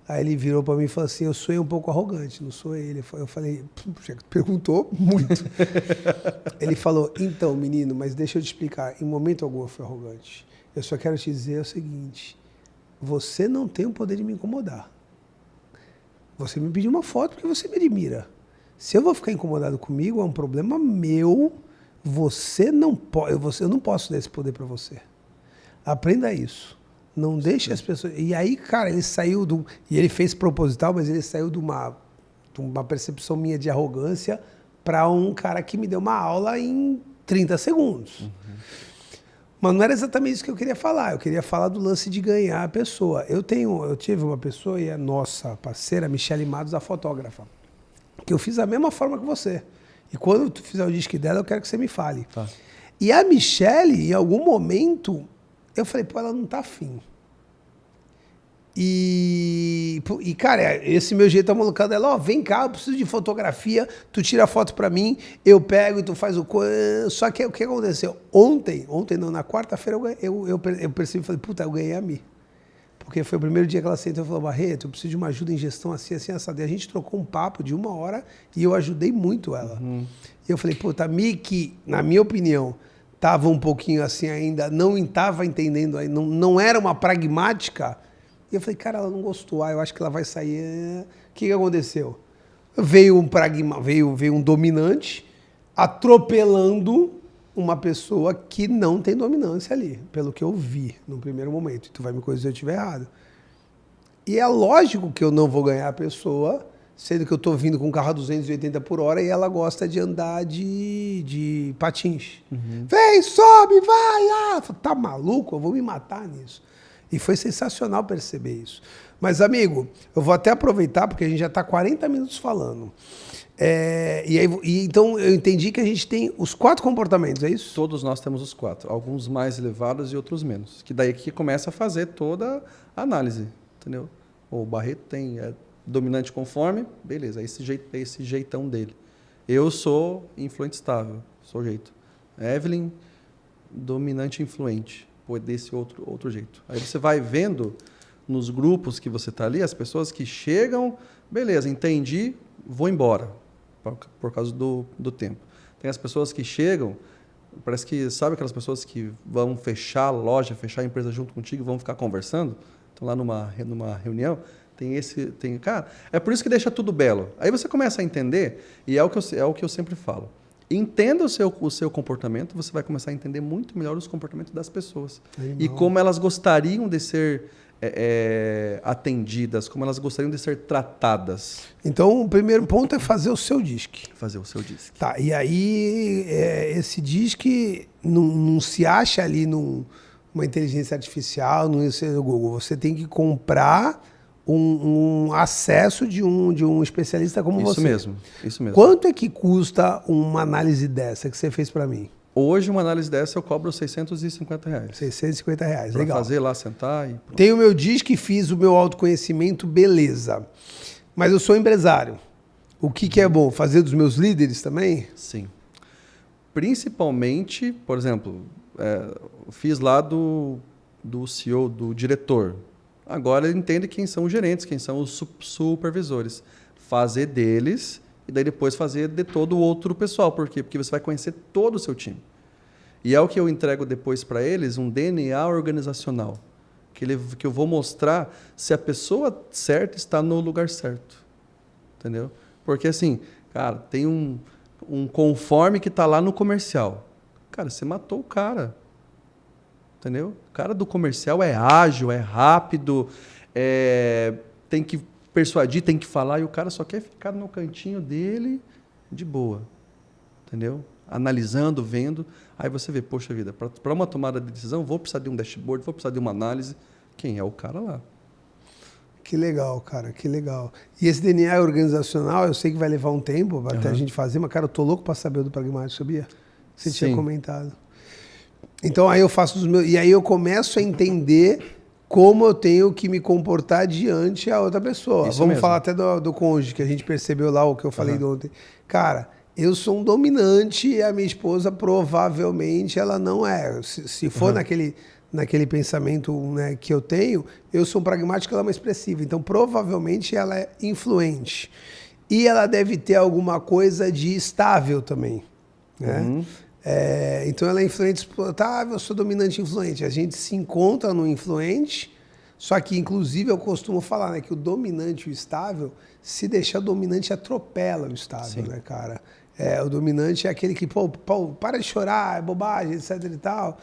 Aí ele virou para mim e falou assim, eu sou um pouco arrogante, não sou ele. Eu falei, perguntou muito. Ele falou, então, menino, mas deixa eu te explicar, em momento algum eu fui arrogante. Eu só quero te dizer o seguinte, você não tem o poder de me incomodar. Você me pediu uma foto porque você me admira. Se eu vou ficar incomodado comigo, é um problema meu, você não pode, eu não posso dar esse poder para você. Aprenda isso. Não deixe as pessoas... E aí, cara, ele saiu do... E ele fez proposital, mas ele saiu de uma percepção minha de arrogância para um cara que me deu uma aula em 30 segundos. Mas não era exatamente isso que eu queria falar. Eu queria falar do lance de ganhar a pessoa. Eu tive uma pessoa, e a nossa parceira, a Michele Mados, a fotógrafa, que eu fiz da mesma forma que você. E quando tu fizer o disco dela, eu quero que você me fale. Tá. E a Michele, em algum momento... Eu falei, pô, ela não tá afim. E cara, esse meu jeito malucado dela, ó, vem cá, eu preciso de fotografia, tu tira a foto pra mim, eu pego e tu faz o... Só que o que aconteceu? Ontem não, na quarta-feira eu percebi, falei, puta, eu ganhei a Mi. Porque foi o primeiro dia que ela sentou e falou, Barreto, eu preciso de uma ajuda em gestão assim, assado. E a gente trocou um papo de 1 hora e eu ajudei muito ela. E eu falei, puta, a Mi, que, na minha opinião... estava um pouquinho assim ainda, não estava entendendo, não era uma pragmática. E eu falei, cara, ela não gostou, eu acho que ela vai sair. O que aconteceu? Veio um dominante atropelando uma pessoa que não tem dominância ali, pelo que eu vi no primeiro momento. E tu vai me corrigir se eu estiver errado. E é lógico que eu não vou ganhar a pessoa sendo que eu tô vindo com um carro a 280 por hora e ela gosta de andar de patins. Vem, sobe, vai! Ah! Tá maluco? Eu vou me matar nisso. E foi sensacional perceber isso. Mas, amigo, eu vou até aproveitar, porque a gente já está 40 minutos falando. Então, eu entendi que a gente tem os 4 comportamentos, é isso? Todos nós temos os 4. Alguns mais elevados e outros menos. Que daí que começa a fazer toda a análise, entendeu? O Barreto tem dominante conforme, beleza, esse jeitão dele. Eu sou influente estável, sou jeito. Evelyn, dominante influente, pô, desse outro jeito. Aí você vai vendo nos grupos que você está ali, as pessoas que chegam, beleza, entendi, vou embora, por causa do tempo. Tem as pessoas que chegam, parece que, sabe aquelas pessoas que vão fechar a loja, fechar a empresa junto contigo, vão ficar conversando? Estão lá numa reunião, cara, é por isso que deixa tudo belo. Aí você começa a entender, e é o que eu sempre falo. Entenda o seu comportamento, você vai começar a entender muito melhor os comportamentos das pessoas. E como elas gostariam de ser atendidas, como elas gostariam de ser tratadas. Então, o primeiro ponto é fazer o seu DISC. Fazer o seu DISC. Tá, e aí esse DISC não se acha ali numa inteligência artificial, no Google. Você tem que comprar um acesso de um especialista como você. Isso mesmo. Quanto é que custa uma análise dessa que você fez para mim? Hoje, uma análise dessa eu cobro R$650. R$650, pra legal. Fazer lá, sentar e... Pronto. Tenho o meu DISC, fiz o meu autoconhecimento, beleza. Mas eu sou empresário. O que é bom? Fazer dos meus líderes também? Sim. Principalmente, por exemplo, fiz lá do CEO, do diretor. Agora ele entende quem são os gerentes, quem são os supervisores. Fazer deles e daí depois fazer de todo o outro pessoal. Por quê? Porque você vai conhecer todo o seu time. E é o que eu entrego depois para eles, um DNA organizacional. Que eu vou mostrar se a pessoa certa está no lugar certo. Entendeu? Porque assim, cara, tem um conforme que está lá no comercial. Cara, você matou o cara. Entendeu? O cara do comercial é ágil, é rápido, tem que persuadir, tem que falar, e o cara só quer ficar no cantinho dele de boa. Entendeu? Analisando, vendo. Aí você vê, poxa vida, para uma tomada de decisão, vou precisar de um dashboard, vou precisar de uma análise. Quem é o cara lá? Que legal, cara, que legal. E esse DNA organizacional, eu sei que vai levar um tempo até a gente fazer, mas, cara, eu tô louco para saber do pragmático, sabia? Você tinha comentado. Então, aí eu faço os meus... E aí eu começo a entender como eu tenho que me comportar diante a outra pessoa. Isso Vamos mesmo. falar até do cônjuge, que a gente percebeu lá o que eu falei ontem. Cara, eu sou um dominante e a minha esposa provavelmente ela não é. Se for naquele pensamento, né, que eu tenho, eu sou um pragmático, ela é uma expressiva. Então, provavelmente ela é influente. E ela deve ter alguma coisa de estável também, né? Então ela é influente explotável, eu sou dominante e influente. A gente se encontra no influente, só que inclusive eu costumo falar, né, que o dominante e o estável, se deixar dominante, atropela o estável, né, cara? O dominante é aquele que, pô, para de chorar, é bobagem, etc e tal.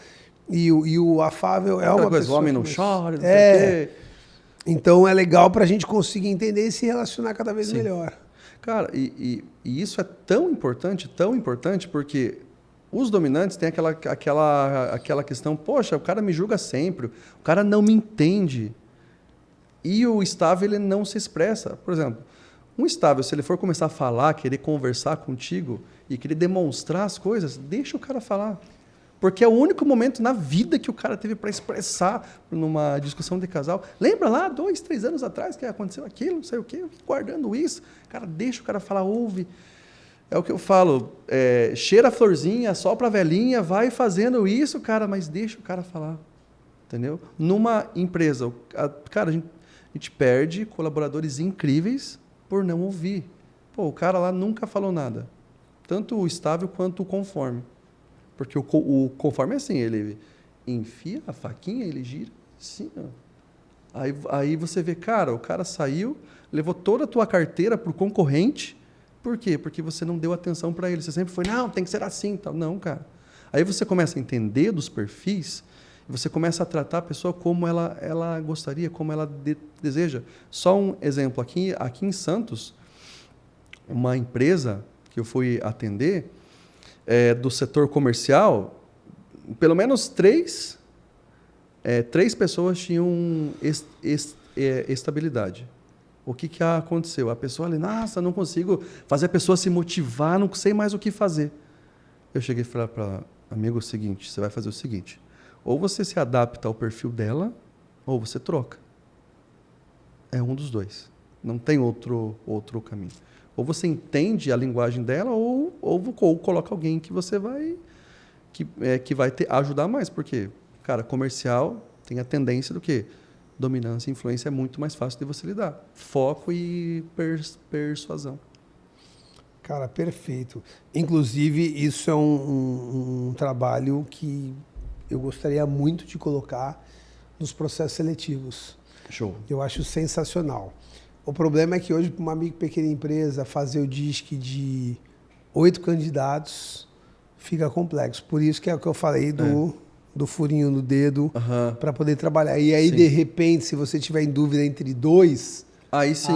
E o afável é uma coisa, pessoa... o homem não chora, não sei o quê. Então é legal para a gente conseguir entender e se relacionar cada vez melhor. Cara, e isso é tão importante, porque... Os dominantes têm aquela questão, poxa, o cara me julga sempre, o cara não me entende. E o estável, ele não se expressa. Por exemplo, um estável, se ele for começar a falar, querer conversar contigo e querer demonstrar as coisas, deixa o cara falar. Porque é o único momento na vida que o cara teve para expressar numa discussão de casal. Lembra lá, 2, 3 anos atrás, que aconteceu aquilo, não sei o quê, guardando isso. Cara, deixa o cara falar, ouve. É o que eu falo, cheira a florzinha, sopra a velhinha, vai fazendo isso, cara, mas deixa o cara falar, entendeu? Numa empresa, cara, a gente perde colaboradores incríveis por não ouvir. Pô, o cara lá nunca falou nada, tanto o estável quanto o conforme. Porque o conforme é assim, ele enfia a faquinha, ele gira assim, ó. Aí você vê, cara, o cara saiu, levou toda a tua carteira para o concorrente. Por quê? Porque você não deu atenção para ele. Você sempre foi, não, tem que ser assim. Tal. Não, cara. Aí você começa a entender dos perfis e você começa a tratar a pessoa como ela gostaria, como ela deseja. Só um exemplo. Aqui em Santos, uma empresa que eu fui atender, do setor comercial, pelo menos três pessoas tinham estabilidade. O que aconteceu? A pessoa ali, nossa, não consigo fazer a pessoa se motivar, não sei mais o que fazer. Eu cheguei e falei para amigo o seguinte, você vai fazer o seguinte, ou você se adapta ao perfil dela, ou você troca. É um dos dois. Não tem outro caminho. Ou você entende a linguagem dela, ou coloca alguém que você vai que vai ajudar mais. Porque, cara, comercial tem a tendência do quê? Dominância e influência é muito mais fácil de você lidar. Foco e persuasão. Cara, perfeito. Inclusive, isso é um trabalho que eu gostaria muito de colocar nos processos seletivos. Show. Eu acho sensacional. O problema é que hoje, para uma pequena empresa, fazer o DISC de 8 candidatos fica complexo. Por isso que é o que eu falei do furinho no dedo para poder trabalhar. E aí, de repente, se você tiver em dúvida entre dois, aí sim,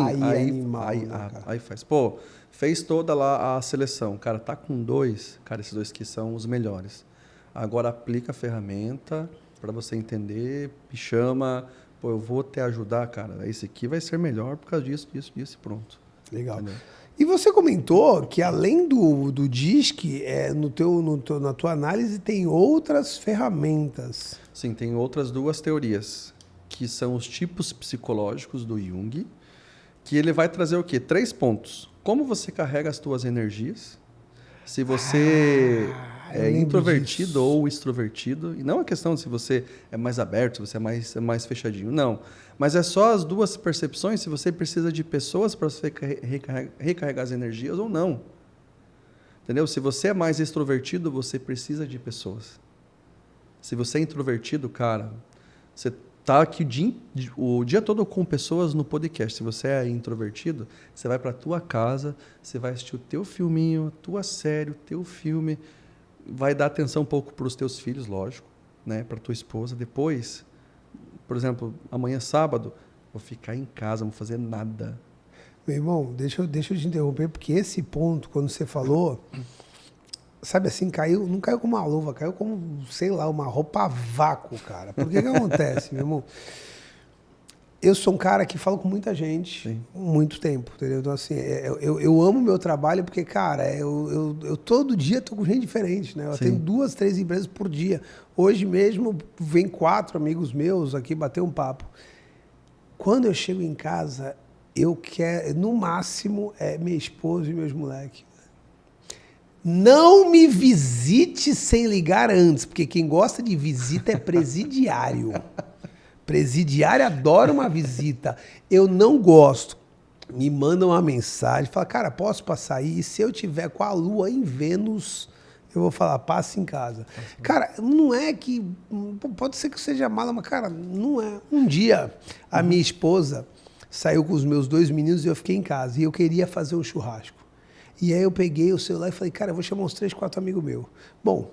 aí faz. Pô, fez toda lá a seleção. Cara, tá com 2, cara, esses 2 que são os melhores. Agora aplica a ferramenta para você entender, me chama, pô, eu vou te ajudar, cara. Esse aqui vai ser melhor por causa disso, e pronto. Legal. Entendeu? E você comentou que além do DISC, na tua análise tem outras ferramentas. Sim, tem outras 2 teorias, que são os tipos psicológicos do Jung, que ele vai trazer o quê? 3 pontos. Como você carrega as tuas energias, se você é introvertido disso. Ou extrovertido, e não é questão de se você é mais aberto, se você é mais fechadinho, não. Mas é só as 2 percepções, se você precisa de pessoas para você recarregar as energias ou não. Entendeu? Se você é mais extrovertido, você precisa de pessoas. Se você é introvertido, cara, você tá aqui o dia todo com pessoas no podcast. Se você é introvertido, você vai para a tua casa, você vai assistir o teu filminho, tua série, o teu filme, vai dar atenção um pouco para os teus filhos, lógico, né, para tua esposa. Depois, por exemplo, amanhã sábado, vou ficar em casa, não vou fazer nada. Meu irmão, deixa eu te interromper, porque esse ponto, quando você falou, sabe assim, não caiu como uma luva, caiu como, sei lá, uma roupa a vácuo, cara. Por que acontece, meu irmão? Eu sou um cara que falo com muita gente há muito tempo, entendeu? Então, assim, eu amo meu trabalho porque, cara, eu todo dia tô com gente diferente, né? Eu tenho 2, 3 empresas por dia. Hoje mesmo vem 4 amigos meus aqui bater um papo. Quando eu chego em casa, eu quero, no máximo, minha esposa e meus moleques. Não me visite sem ligar antes, porque quem gosta de visita é presidiário. Presidiário adora uma visita. Eu não gosto. Me mandam uma mensagem, fala, cara, posso passar aí? E se eu tiver com a lua em Vênus, eu vou falar, passa em casa. Cara, não é que... Pode ser que seja mala, mas, cara, não é. Um dia, a minha esposa saiu com os meus 2 meninos e eu fiquei em casa. E eu queria fazer um churrasco. E aí eu peguei o celular e falei, cara, eu vou chamar uns 3, 4 amigos meus. Bom,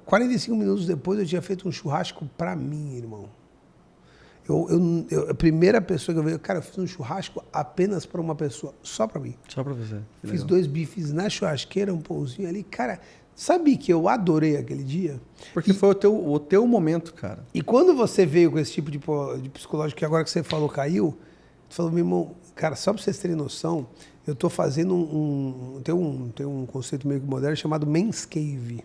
45 minutos depois eu tinha feito um churrasco para mim, irmão. A primeira pessoa que eu vi, cara, eu fiz um churrasco apenas para uma pessoa, só para mim. Só para você. Fiz 2 bifes na churrasqueira, um pãozinho ali. Cara, sabe que eu adorei aquele dia? Porque foi o teu momento, cara. E quando você veio com esse tipo de psicológico, que agora que você falou caiu, você falou, meu irmão, cara, só para vocês terem noção, eu estou fazendo tem um conceito meio que moderno chamado Men's Cave,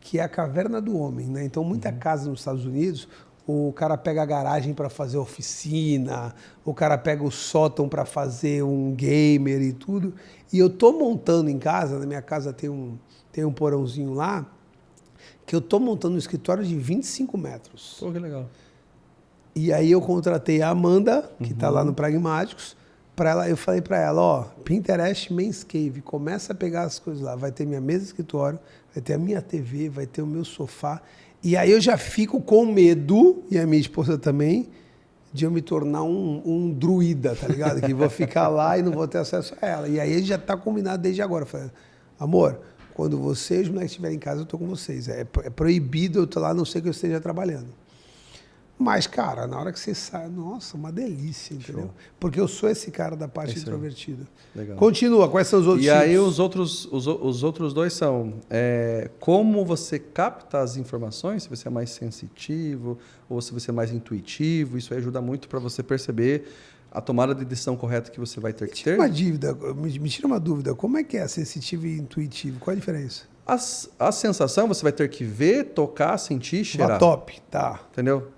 que é a caverna do homem, né? Então, muita casa nos Estados Unidos, o cara pega a garagem para fazer oficina, o cara pega o sótão para fazer um gamer e tudo. E eu tô montando em casa, na minha casa tem um porãozinho lá, que eu tô montando um escritório de 25 metros. Pô, que legal. E aí eu contratei a Amanda, que está lá no Pragmáticos, eu falei para ela, ó, Pinterest Men's Cave, começa a pegar as coisas lá, vai ter minha mesa de escritório, vai ter a minha TV, vai ter o meu sofá, e aí eu já fico com medo, e a minha esposa também, de eu me tornar um druida, tá ligado? Que vou ficar lá e não vou ter acesso a ela. E aí já está combinado desde agora. Eu falei, amor, quando vocês, moleques, estiverem em casa, eu estou com vocês. É proibido eu estar lá, a não ser que eu esteja trabalhando. Mas, cara, na hora que você sai, nossa, uma delícia, entendeu? Show. Porque eu sou esse cara da parte Isso aí. introvertida. Legal. Continua, quais são os outros E aí tipos? os outros dois são como você capta as informações, se você é mais sensitivo ou se você é mais intuitivo. Isso aí ajuda muito para você perceber a tomada de decisão correta que você vai ter que ter. Me tira uma dúvida, como é que é sensitivo e intuitivo? Qual a diferença? A sensação você vai ter que ver, tocar, sentir, cheirar. Top, tá. Entendeu?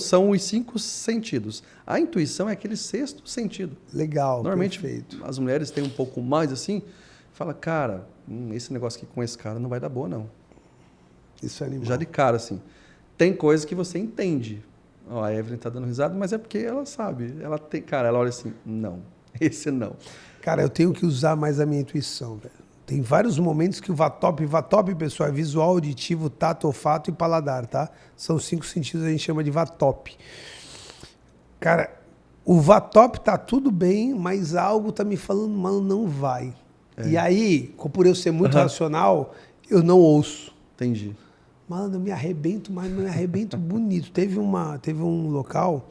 São os 5 sentidos. A intuição é aquele 6º sentido. Legal, Normalmente, perfeito. as mulheres têm um pouco mais assim, fala, cara, esse negócio aqui com esse cara não vai dar boa, não. Isso é animal. Já de cara, assim. Tem coisas que você entende. Ó, a Evelyn tá dando risada, mas é porque ela sabe. Ela olha assim, não, esse não. Cara, eu tenho que usar mais a minha intuição, velho. Tem vários momentos que o VATOP, pessoal, é visual, auditivo, tato, olfato e paladar, tá? São 5 sentidos, a gente chama de VATOP. Cara, o VATOP tá tudo bem, mas algo tá me falando, mano, não vai. E aí, por eu ser muito racional, eu não ouço. Entendi. Mano, eu me arrebento, mas me arrebento bonito. Teve um local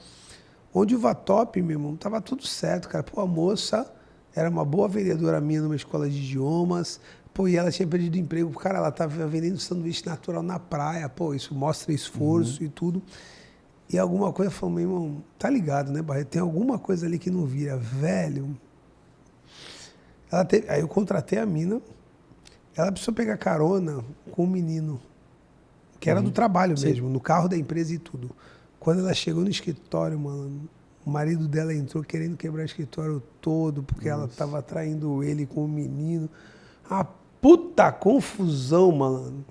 onde o VATOP, meu irmão, tava tudo certo, cara. Pô, a moça era uma boa vendedora minha numa escola de idiomas. Pô, e ela tinha perdido emprego. Cara, ela tava vendendo sanduíche natural na praia. Pô, isso mostra esforço e tudo. E alguma coisa falou, meu irmão, tá ligado, né, Barreto? Tem alguma coisa ali que não vira. Velho. Aí eu contratei a mina. Ela precisou pegar carona com um menino, que era do trabalho mesmo, no carro da empresa e tudo. Quando ela chegou no escritório, mano, o marido dela entrou querendo quebrar o escritório todo, porque ela estava traindo ele com o menino. A puta confusão, mano.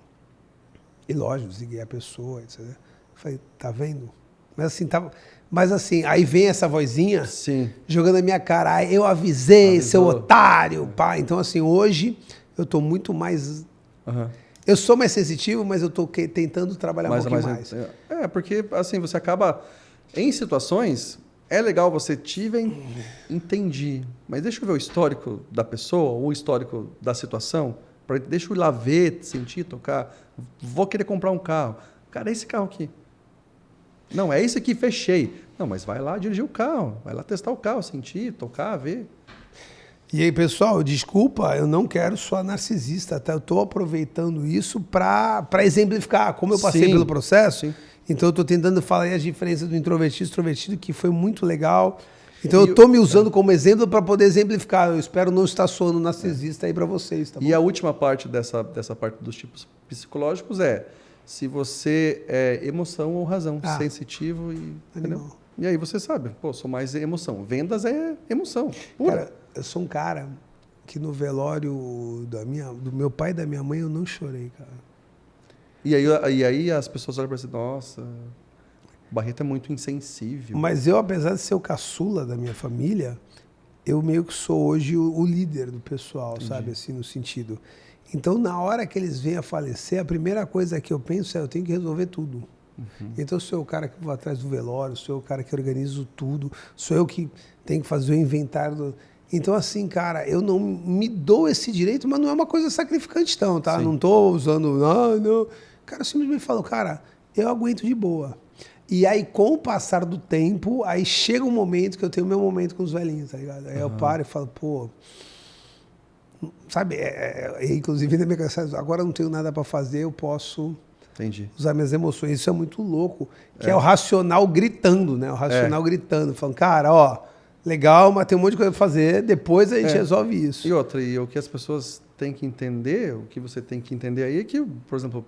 E lógico, desliguei a pessoa, etc. Falei, tá vendo? Mas assim, aí vem essa vozinha jogando na minha cara. Aí eu avisei, seu otário, pá. Então, assim, hoje eu tô muito mais... Eu sou mais sensitivo, mas eu tô tentando trabalhar um pouquinho mais. Porque assim, você acaba... Em situações, é legal você entendi, mas deixa eu ver o histórico da pessoa, ou o histórico da situação, deixa eu ir lá ver, sentir, tocar. Vou querer comprar um carro. Cara, é esse carro aqui. Não, é esse aqui, fechei. Não, mas vai lá dirigir o carro, vai lá testar o carro, sentir, tocar, ver. E aí, pessoal, desculpa, eu não quero só narcisista, tá? Eu estou aproveitando isso para exemplificar como eu passei pelo processo. Sim. Então, eu estou tentando falar aí as diferenças do introvertido e extrovertido, que foi muito legal. Então, eu estou me usando como exemplo para poder exemplificar. Eu espero não estar soando narcisista aí para vocês, tá bom? E a última parte dessa parte dos tipos psicológicos é se você é emoção ou razão, sensitivo e... Entendeu? E aí você sabe, pô, sou mais emoção. Vendas é emoção pura. Cara, eu sou um cara que no velório do meu pai e da minha mãe eu não chorei, cara. E aí as pessoas olham para você, nossa, o Barreto é muito insensível. Mas eu, apesar de ser o caçula da minha família, eu meio que sou hoje o líder do pessoal, sabe? Assim, no sentido. Então, na hora que eles vêm a falecer, a primeira coisa que eu penso é eu tenho que resolver tudo. Então, sou eu o cara que vou atrás do velório, sou eu o cara que organizo tudo, sou eu que tenho que fazer o inventário. Então, assim, cara, eu não me dou esse direito, mas não é uma coisa sacrificante, não, tá? Sim. Não tô usando, não. Cara, eu simplesmente falo, cara, eu aguento de boa. E aí, com o passar do tempo, aí chega um momento que eu tenho o meu momento com os velhinhos, tá ligado? Aí eu paro e falo, pô... Sabe, inclusive na minha cabeça, agora eu não tenho nada para fazer, eu posso... Entendi. Usar minhas emoções. Isso é muito louco, que é o racional gritando, né? O racional gritando, falando, cara, ó, legal, mas tem um monte de coisa para fazer, depois a gente resolve isso. E outra, e o que as pessoas têm que entender, o que você tem que entender aí é que, por exemplo,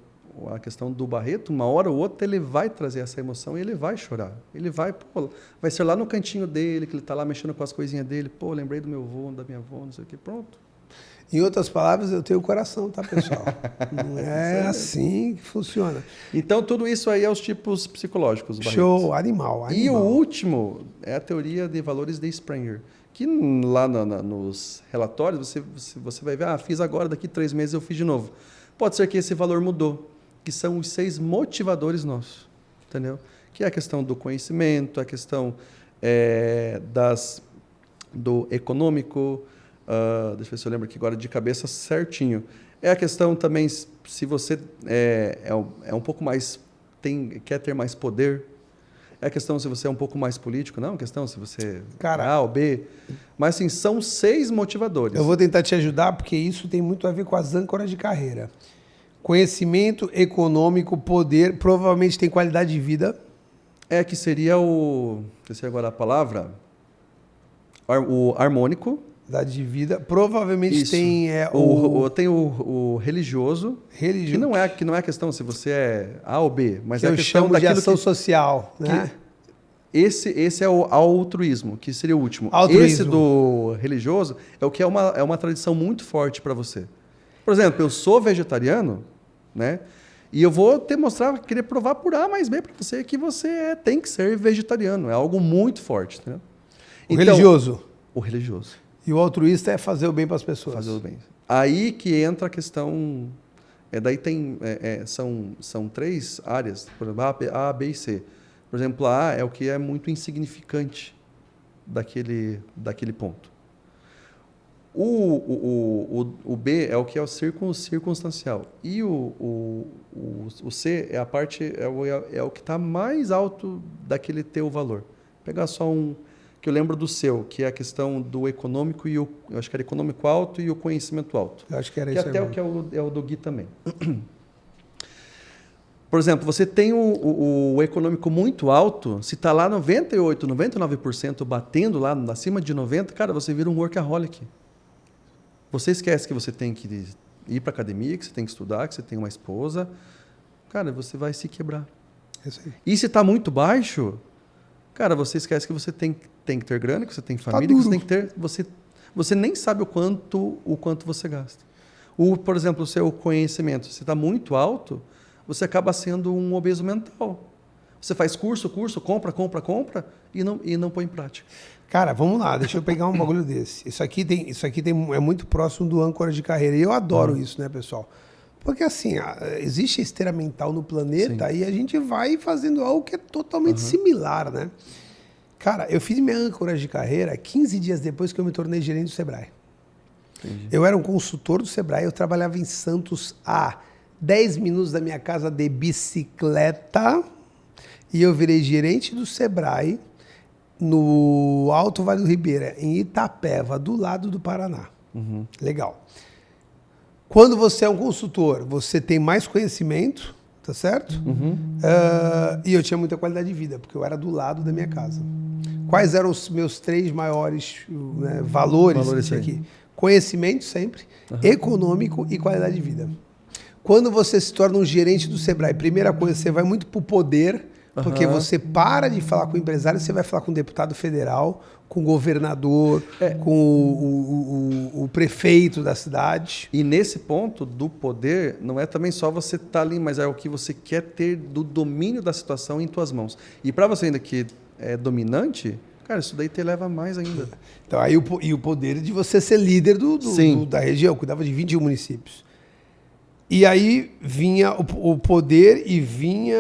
a questão do Barreto, uma hora ou outra ele vai trazer essa emoção e ele vai chorar. Ele vai ser lá no cantinho dele, que ele está lá mexendo com as coisinhas dele, pô, lembrei do meu avô, da minha avó, não sei o quê, pronto. Em outras palavras, eu tenho coração, tá, pessoal? Não é assim que funciona. Então, tudo isso aí é os tipos psicológicos, Barreto. Show, animal. E o último é a teoria de valores de Springer, que lá nos relatórios você vai ver, fiz agora, daqui 3 meses eu fiz de novo. Pode ser que esse valor mudou, que são os 6 motivadores nossos, entendeu? Que é a questão do conhecimento, a questão do econômico. Deixa eu ver se eu lembro aqui agora de cabeça certinho. É a questão também, se você é um pouco mais, quer ter mais poder. É a questão se você é um pouco mais político, não? É a questão se você Cara, é A ou B. Mas, assim, são 6 motivadores. eu vou tentar te ajudar, porque isso tem muito a ver com as âncoras de carreira. Conhecimento econômico, poder, provavelmente tem qualidade de vida. É que seria o... Esqueci agora a palavra. O harmônico. Qualidade de vida. Provavelmente Isso. tem Tem o religioso. Que não é a questão se você é A ou B, mas que é a eu questão chamo de daquilo ação social, né? Esse é o altruísmo, que seria o último. Altruísmo. Esse do religioso é o que é uma tradição muito forte para você. Por exemplo, eu sou vegetariano, né? E eu vou querer provar por A mais B para você que você tem que ser vegetariano. É algo muito forte, né? O religioso. O religioso. E o altruísta é fazer o bem para as pessoas. Fazer o bem. Aí que entra a questão... daí tem... são 3 áreas, por exemplo, A, B e C. Por exemplo, a A é o que é muito insignificante daquele ponto. O B é o que é o circunstancial. E o C é a parte é o que está mais alto daquele teu valor. Vou pegar só que eu lembro do seu, que é a questão do econômico e eu acho que era econômico alto e o conhecimento alto. Eu acho que era que isso até aí. O que é o do Gui também. Por exemplo, você tem o econômico muito alto, se está lá 98%, 99% batendo lá acima de 90%, cara, você vira um workaholic. Você esquece que você tem que ir para academia, que você tem que estudar, que você tem uma esposa. Cara, você vai se quebrar. É isso aí. E se está muito baixo, cara, você esquece que você tem que ter grana, que você tem família, que você tem que ter... Você nem sabe o quanto você gasta. Por exemplo, o seu conhecimento, se está muito alto, você acaba sendo um obeso mental. Você faz curso, compra e não põe em prática. Cara, vamos lá, deixa eu pegar um bagulho desse. Isso aqui é muito próximo do âncora de carreira. E eu adoro isso, né, pessoal? Porque assim, existe esteira mental no planeta. Sim. E a gente vai fazendo algo que é totalmente similar, né? Cara, eu fiz minha âncora de carreira 15 dias depois que eu me tornei gerente do Sebrae. Entendi. Eu era um consultor do Sebrae, eu trabalhava em Santos a 10 minutos da minha casa de bicicleta e eu virei gerente do Sebrae no Alto Vale do Ribeira, em Itapeva, do lado do Paraná. Uhum. Legal. Quando você é um consultor, você tem mais conhecimento, tá certo? Uhum. E eu tinha muita qualidade de vida, porque eu era do lado da minha casa. Quais eram os meus 3 maiores valores aqui? Conhecimento sempre, econômico e qualidade de vida. Quando você se torna um gerente do Sebrae, primeira coisa, você vai muito para o poder, porque você para de falar com o empresário, você vai falar com o deputado federal, com o governador, com o prefeito da cidade. E nesse ponto do poder, não é também só você estar ali, mas é o que você quer ter do domínio da situação em tuas mãos. E para você ainda que é dominante, cara, isso daí te leva mais ainda. Então, aí o poder de você ser líder da região, eu cuidava de 21 municípios. E aí vinha o poder e vinha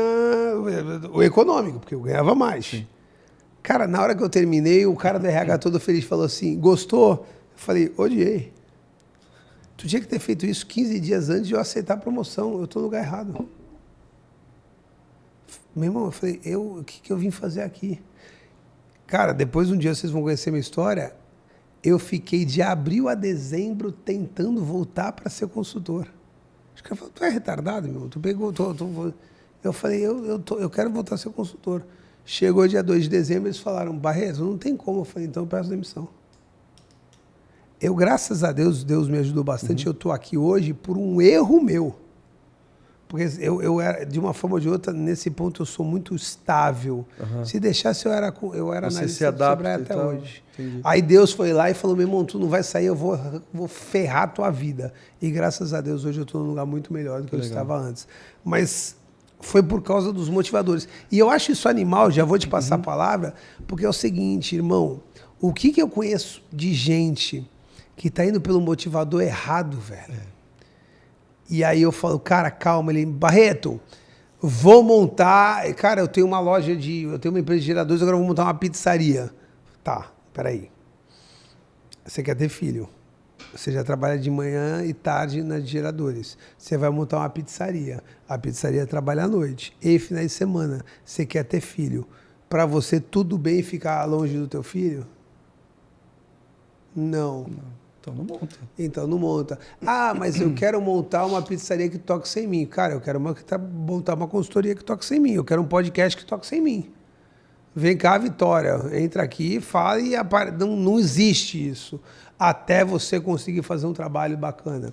o econômico, porque eu ganhava mais. Sim. Cara, na hora que eu terminei, o cara do RH todo feliz falou assim, gostou? Eu falei, odiei. Tu tinha que ter feito isso 15 dias antes de eu aceitar a promoção, eu estou no lugar errado. Meu irmão, eu falei, o que eu vim fazer aqui? Cara, depois de um dia vocês vão conhecer minha história, eu fiquei de abril a dezembro tentando voltar para ser consultor. Os caras falaram, tu é retardado, meu? Tu pegou... Eu falei, eu quero voltar a ser consultor. Chegou dia 2 de dezembro, eles falaram, Barreto, não tem como. Eu falei, então eu peço demissão. Eu, graças a Deus, Deus me ajudou bastante. Eu estou aqui hoje por um erro meu. Porque eu era, de uma forma ou de outra, nesse ponto eu sou muito estável. Se deixasse, eu era analista do Sebrae até hoje. Entendi. Aí Deus foi lá e falou, meu irmão, tu não vai sair, eu vou ferrar a tua vida. E graças a Deus, hoje eu estou num lugar muito melhor do que eu estava antes. Mas foi por causa dos motivadores. E eu acho isso animal, já vou te passar a palavra, porque é o seguinte, irmão, o que eu conheço de gente que está indo pelo motivador errado, velho? E aí eu falo, cara, calma. Ele, Barreto, vou montar... Cara, eu tenho uma empresa de geradores, agora eu vou montar uma pizzaria. Tá, peraí. Você quer ter filho. Você já trabalha de manhã e tarde nas geradores. Você vai montar uma pizzaria. A pizzaria trabalha à noite e finais de semana. Você quer ter filho. para você tudo bem ficar longe do teu filho? Não. Então não monta. Então não monta. Ah, mas eu quero montar uma pizzaria que toque sem mim. Cara, eu quero montar uma consultoria que toque sem mim. Eu quero um podcast que toque sem mim. Vem cá, Vitória, entra aqui, fala e não existe isso. Até você conseguir fazer um trabalho bacana.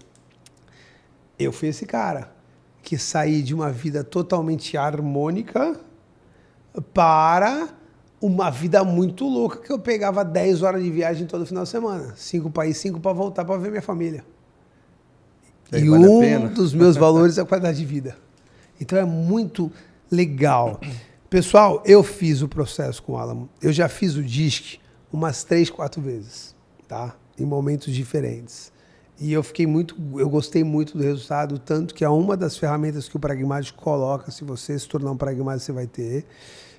Eu fui esse cara que saí de uma vida totalmente harmônica para uma vida muito louca, que eu pegava 10 horas de viagem todo final de semana. 5 para ir, 5 para voltar para ver minha família. E vale dos meus valores é a qualidade de vida. Então é muito legal. Pessoal, eu fiz o processo com o Alamo. Eu já fiz o DISC umas 3, 4 vezes, tá? Em momentos diferentes. E eu gostei muito do resultado, tanto que é uma das ferramentas que o Pragmático coloca. Se você se tornar um pragmático, você vai ter.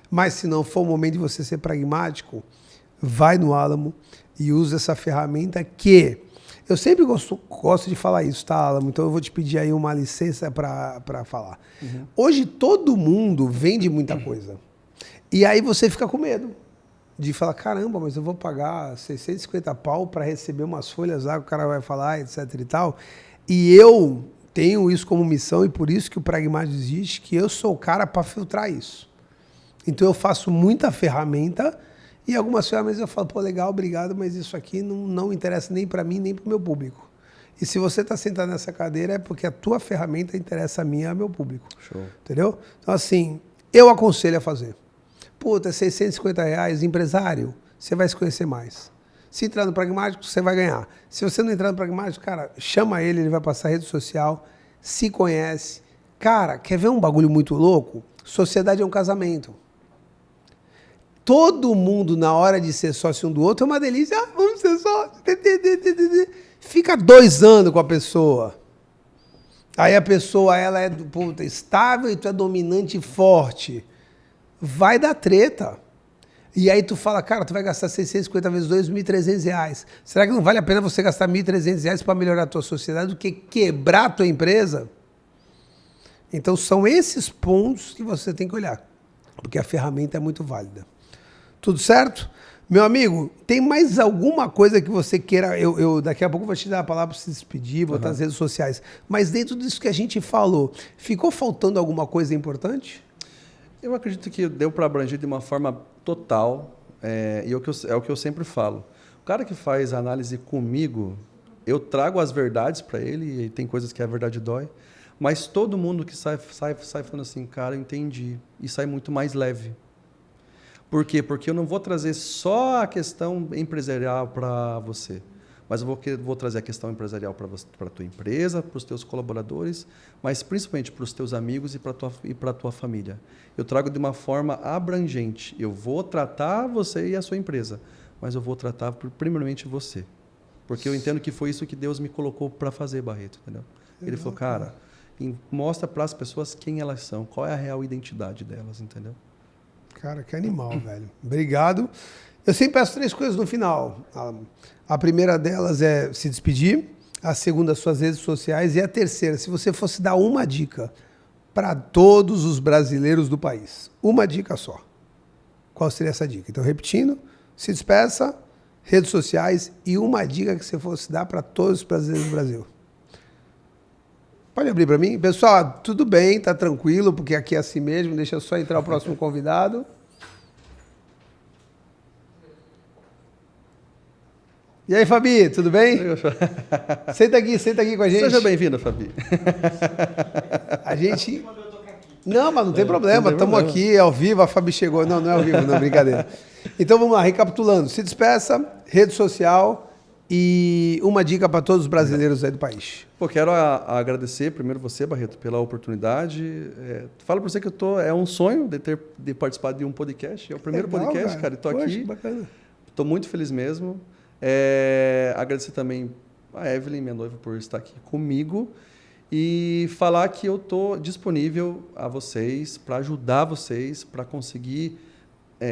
Mas se não for o momento de você ser pragmático, vai no Alamo e usa essa ferramenta que... Eu sempre gosto de falar isso, tá, Alamo? Então eu vou te pedir aí uma licença para falar. Uhum. Hoje todo mundo vende muita coisa. E aí você fica com medo de falar, caramba, mas eu vou pagar 650 pau para receber umas folhas lá que o cara vai falar, etc e tal. E eu tenho isso como missão e por isso que o Pragmático existe, que eu sou o cara para filtrar isso. Então eu faço muita ferramenta e algumas ferramentas eu falo, pô, legal, obrigado, mas isso aqui não interessa nem para mim, nem para o meu público. E se você está sentado nessa cadeira é porque a tua ferramenta interessa a mim e ao meu público. Show. Entendeu? Então assim, eu aconselho a fazer. Puta, R$650, empresário, você vai se conhecer mais. Se entrar no Pragmático, você vai ganhar. Se você não entrar no Pragmático, cara, chama ele vai passar rede social, se conhece. Cara, quer ver um bagulho muito louco? Sociedade é um casamento. Todo mundo, na hora de ser sócio um do outro, é uma delícia. Ah, vamos ser sócio. Fica 2 anos com a pessoa. Aí a pessoa, ela é estável e tu é dominante e forte. Vai dar treta. E aí tu fala, cara, tu vai gastar 650 vezes 2, R$1.300. Será que não vale a pena você gastar R$1.300 para melhorar a tua sociedade do que quebrar a tua empresa? Então são esses pontos que você tem que olhar. Porque a ferramenta é muito válida. Tudo certo? Meu amigo, tem mais alguma coisa que você queira... Eu daqui a pouco vou te dar a palavra para se despedir, botar nas redes sociais. Mas dentro disso que a gente falou, ficou faltando alguma coisa importante? Eu acredito que deu para abranger de uma forma total. E é o que eu sempre falo. O cara que faz análise comigo, eu trago as verdades para ele, e tem coisas que a verdade dói. Mas todo mundo que sai falando assim, cara, eu entendi. E sai muito mais leve. Por quê? Porque eu não vou trazer só a questão empresarial para você, mas eu vou trazer a questão empresarial para a tua empresa, para os teus colaboradores, mas principalmente para os teus amigos e para a tua família. Eu trago de uma forma abrangente. Eu vou tratar você e a sua empresa, mas eu vou tratar primeiramente você. Porque eu entendo que foi isso que Deus me colocou para fazer, Barreto. Entendeu? Ele falou, cara, mostra para as pessoas quem elas são, qual é a real identidade delas, entendeu? Cara, que animal, velho. Obrigado. Eu sempre peço 3 coisas no final. A primeira delas é se despedir, a segunda, suas redes sociais, e a terceira, se você fosse dar uma dica para todos os brasileiros do país. Uma dica só. Qual seria essa dica? Então, repetindo, se despeça, redes sociais e uma dica que você fosse dar para todos os brasileiros do Brasil. Pode abrir para mim? Pessoal, tudo bem, tá tranquilo, porque aqui é assim mesmo. Deixa eu só entrar o próximo convidado. E aí, Fabi, tudo bem? Senta aqui com a gente. Seja bem-vindo, Fabi. A gente... Não, mas não tem problema, estamos aqui ao vivo, a Fabi chegou. Não é ao vivo, não, brincadeira. Então vamos lá, recapitulando. Se despeça, rede social... E uma dica para todos os brasileiros aí do país. Pô, quero agradecer primeiro você, Barreto, pela oportunidade. Falo para você que é um sonho de participar de um podcast. É o primeiro podcast, cara. Estou aqui. Estou muito feliz mesmo. Agradecer também a Evelyn, minha noiva, por estar aqui comigo. E falar que eu estou disponível a vocês, para ajudar vocês, para conseguir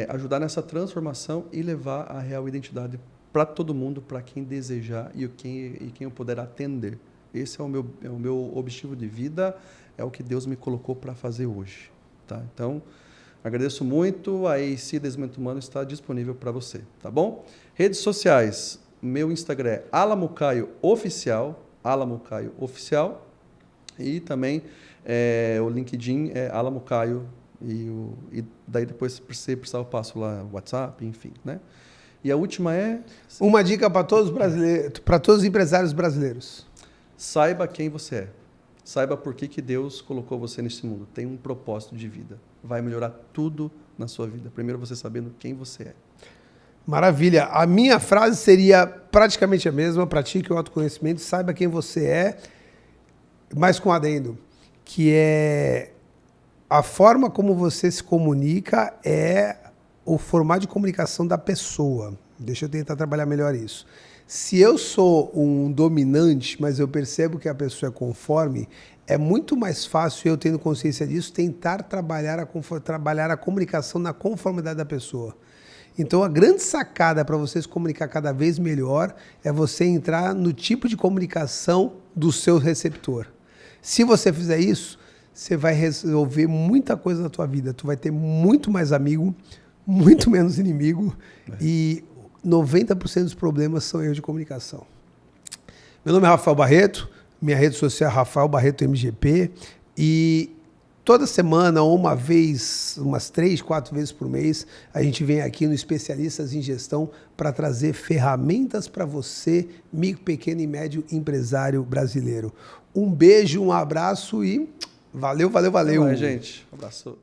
ajudar nessa transformação e levar a real identidade para todo mundo, para quem desejar e quem eu puder atender. Esse é o meu objetivo de vida, é o que Deus me colocou para fazer hoje. Tá? Então, Agradeço muito. A AC Desenvolvimento Humano está disponível para você, tá bom? Redes sociais. Meu Instagram é Alamucaio Oficial. Alamucaio Oficial. E também o LinkedIn é Alamucaio. E daí depois, se você precisar, eu passo lá WhatsApp, enfim, né? E a última é... Uma dica para todos os brasileiros, para todos os empresários brasileiros. Saiba quem você é. Saiba por que Deus colocou você nesse mundo. Tem um propósito de vida. Vai melhorar tudo na sua vida. Primeiro você sabendo quem você é. Maravilha. A minha frase seria praticamente a mesma. Pratique o autoconhecimento, saiba quem você é, mas com adendo, que é a forma como você se comunica é o formato de comunicação da pessoa. Deixa eu tentar trabalhar melhor isso. Se eu sou um dominante, mas eu percebo que a pessoa é conforme, é muito mais fácil, eu tendo consciência disso, tentar trabalhar a comunicação na conformidade da pessoa. Então, a grande sacada para você se comunicar cada vez melhor é você entrar no tipo de comunicação do seu receptor. Se você fizer isso, você vai resolver muita coisa na tua vida. Tu vai ter muito mais amigo, muito menos inimigo e 90% dos problemas são erros de comunicação. Meu nome é Rafael Barreto, minha rede social é Rafael Barreto MGP e toda semana, ou uma vez, umas 3, 4 vezes por mês, a gente vem aqui no Especialistas em Gestão para trazer ferramentas para você, micro, pequeno e médio empresário brasileiro. Um beijo, um abraço e valeu, valeu, valeu. Até mais, gente. Um abraço.